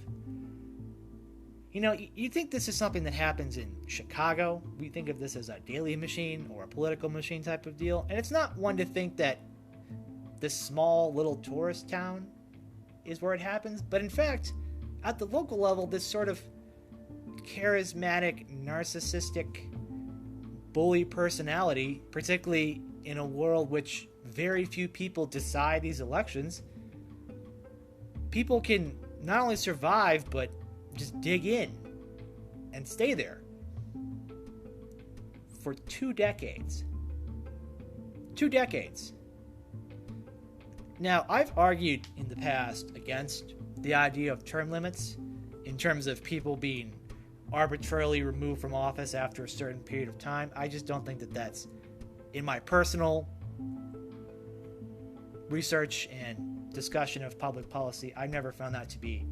You think this is something that happens in Chicago. We think of this as a daily machine or a political machine type of deal. And it's not one to think that this small little tourist town is where it happens. But in fact, at the local level, this sort of charismatic, narcissistic, bully personality, particularly in a world which very few people decide these elections, people can not only survive, but just dig in and stay there for 2 decades. 2 decades. Now, I've argued in the past against the idea of term limits in terms of people being arbitrarily removed from office after a certain period of time. I just don't think that that's, in my personal research and discussion of public policy, I've never found that to be,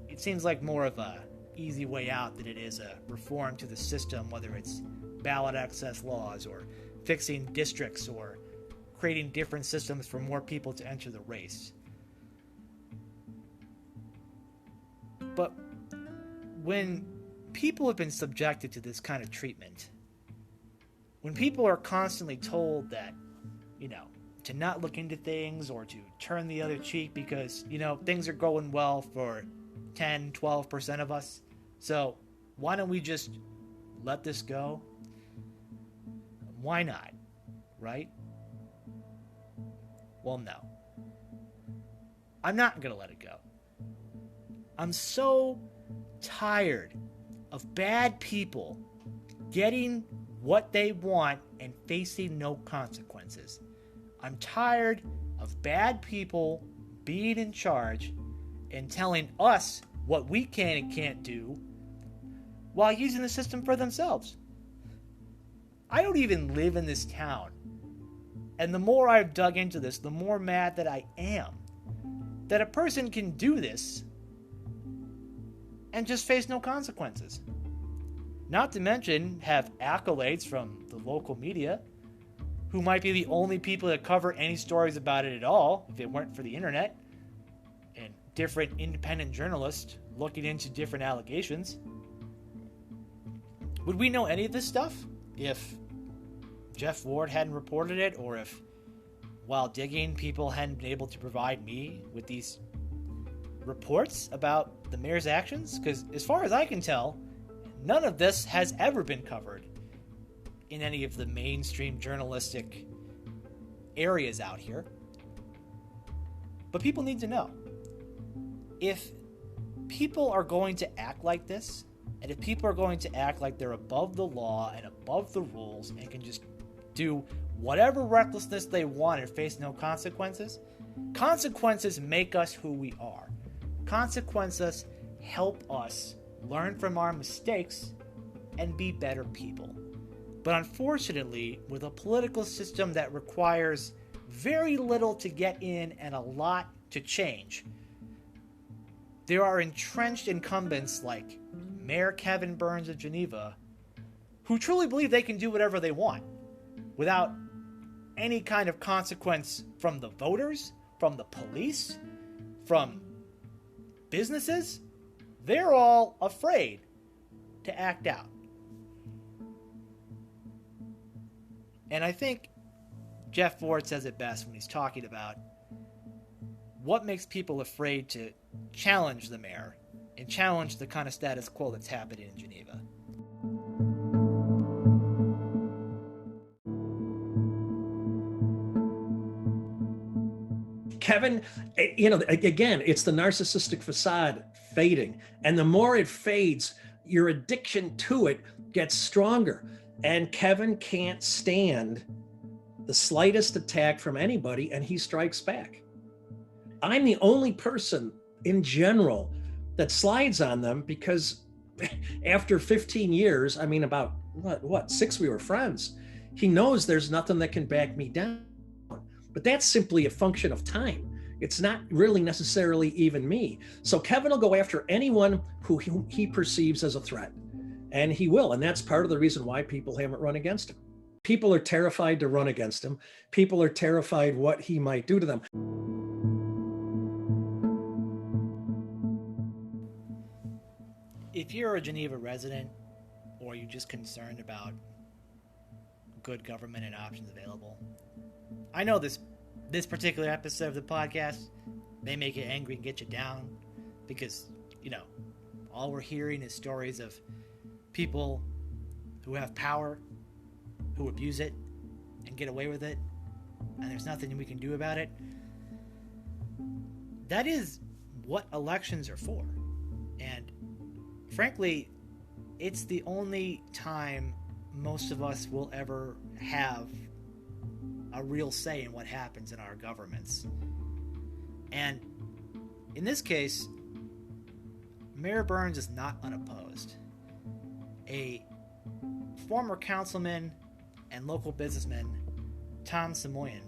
it seems like more of a easy way out than it is a reform to the system, whether it's ballot access laws or fixing districts or creating different systems for more people to enter the race. But when people have been subjected to this kind of treatment, when people are constantly told that, to not look into things or to turn the other cheek because, things are going well for 10, 12% of us, so why don't we just let this go? Why not, right? Well, no. I'm not going to let it go. I'm so tired of bad people getting what they want and facing no consequences. I'm tired of bad people being in charge and telling us what we can and can't do while using the system for themselves. I don't even live in this town. And the more I've dug into this, the more mad that I am that a person can do this and just face no consequences. Not to mention have accolades from the local media, who might be the only people that cover any stories about it at all if it weren't for the internet, and different independent journalists looking into different allegations. Would we know any of this stuff if Jeff Ward hadn't reported it, or if, while digging, people hadn't been able to provide me with these reports about the mayor's actions? Because as far as I can tell, none of this has ever been covered in any of the mainstream journalistic areas out here. But people need to know. If people are going to act like this, and if people are going to act like they're above the law and above the rules and can just do whatever recklessness they want and face no consequences, consequences make us who we are. Consequences help us learn from our mistakes and be better people. But unfortunately, with a political system that requires very little to get in and a lot to change, there are entrenched incumbents like Mayor Kevin Burns of Geneva who truly believe they can do whatever they want without any kind of consequence from the voters, from the police, from businesses. They're all afraid to act out. And I think Jeff Ford says it best when he's talking about what makes people afraid to challenge the mayor and challenge the kind of status quo that's happening in Geneva. Kevin, again, it's the narcissistic facade fading. And the more it fades, your addiction to it gets stronger. And Kevin can't stand the slightest attack from anybody, and he strikes back. I'm the only person in general that slides on them because after 15 years, I mean, about what, 6 we were friends, he knows there's nothing that can back me down. But that's simply a function of time. It's not really necessarily even me. So Kevin will go after anyone who he perceives as a threat. And he will. And that's part of the reason why people haven't run against him. People are terrified to run against him. People are terrified what he might do to them. If you're a Geneva resident, or you're just concerned about good government and options available, I know this particular episode of the podcast may make you angry and get you down because, all we're hearing is stories of people who have power, who abuse it and get away with it, and there's nothing we can do about it. That is what elections are for. And frankly, it's the only time most of us will ever have a real say in what happens in our governments. And in this case, Mayor Burns is not unopposed. A former councilman and local businessman, Tom Samoyan,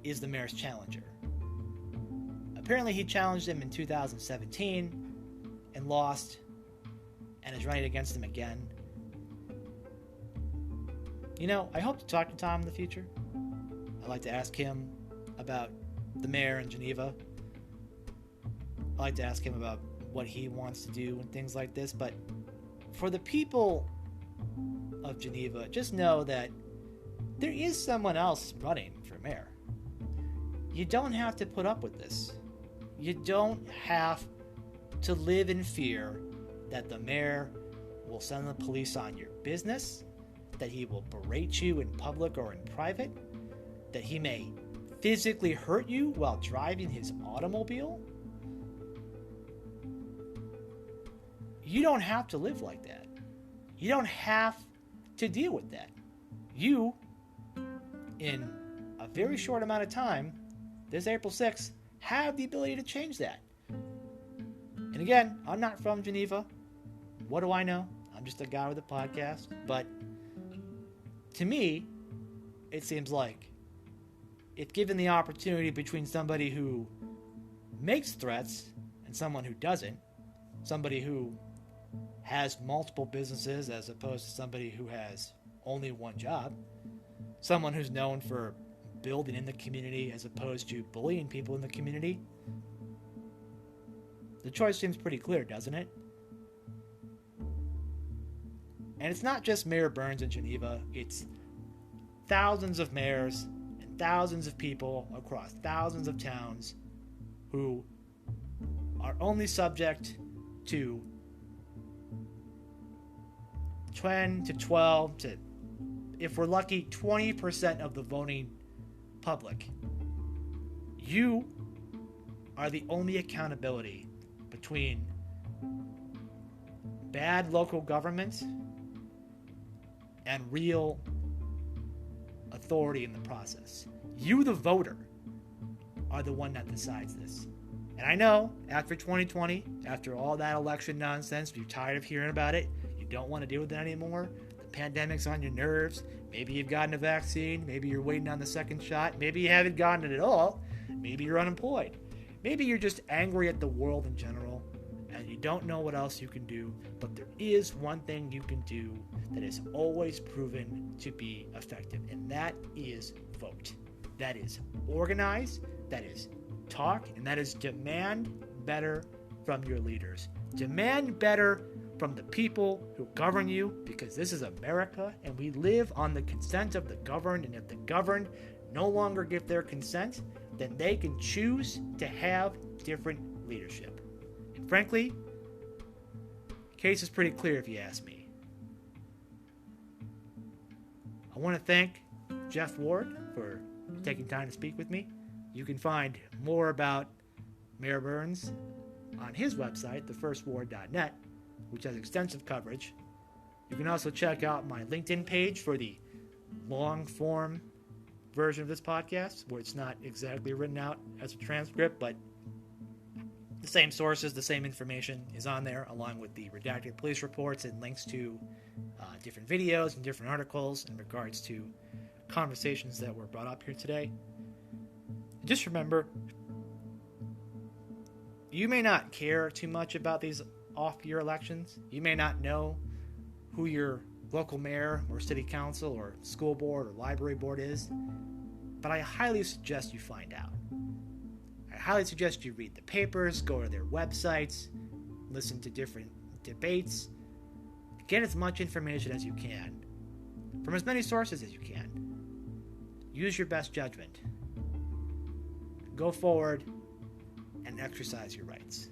is the mayor's challenger. Apparently he challenged him in 2017 and lost, and is running against him again. I hope to talk to Tom in the future. I'd like to ask him about the mayor in Geneva. I'd like to ask him about what he wants to do and things like this. But for the people of Geneva, just know that there is someone else running for mayor. You don't have to put up with this. You don't have to live in fear that the mayor will send the police on your business, that he will berate you in public or in private, that he may physically hurt you while driving his automobile. You don't have to live like that. You don't have to deal with that. You, in a very short amount of time, this April 6th, have the ability to change that. And again, I'm not from Geneva. What do I know? I'm just a guy with a podcast. But to me, it seems like if given the opportunity between somebody who makes threats and someone who doesn't, somebody who has multiple businesses as opposed to somebody who has only one job, someone who's known for building in the community as opposed to bullying people in the community, the choice seems pretty clear, doesn't it? And it's not just Mayor Burns in Geneva, it's thousands of mayors and thousands of people across thousands of towns who are only subject to 10 to 12 to, if we're lucky, 20% of the voting public. You are the only accountability between bad local governments and real authority in the process. You, the voter, are the one that decides this. And I know, after 2020, after all that election nonsense, you're tired of hearing about it, you don't want to deal with it anymore, the pandemic's on your nerves. Maybe you've gotten a vaccine. Maybe you're waiting on the second shot. Maybe you haven't gotten it at all. Maybe you're unemployed. Maybe you're just angry at the world in general and you don't know what else you can do. But there is one thing you can do that is always proven to be effective, and that is vote. That is organize, that is talk, and that is demand better from your leaders. Demand better from the people who govern you, because this is America and we live on the consent of the governed, and if the governed no longer give their consent, then they can choose to have different leadership. And frankly, the case is pretty clear if you ask me. I want to thank Jeff Ward for taking time to speak with me. You can find more about Mayor Burns on his website, thefirstward.net, which has extensive coverage. You can also check out my LinkedIn page for the long-form version of this podcast, where it's not exactly written out as a transcript, but the same sources, the same information is on there, along with the redacted police reports and links to different videos and different articles in regards to conversations that were brought up here today. Just remember, you may not care too much about these off-year elections. You may not know who your local mayor or city council or school board or library board is, but I highly suggest you find out. I highly suggest you read the papers, go to their websites, listen to different debates, get as much information as you can from as many sources as you can. Use your best judgment. Go forward and exercise your rights.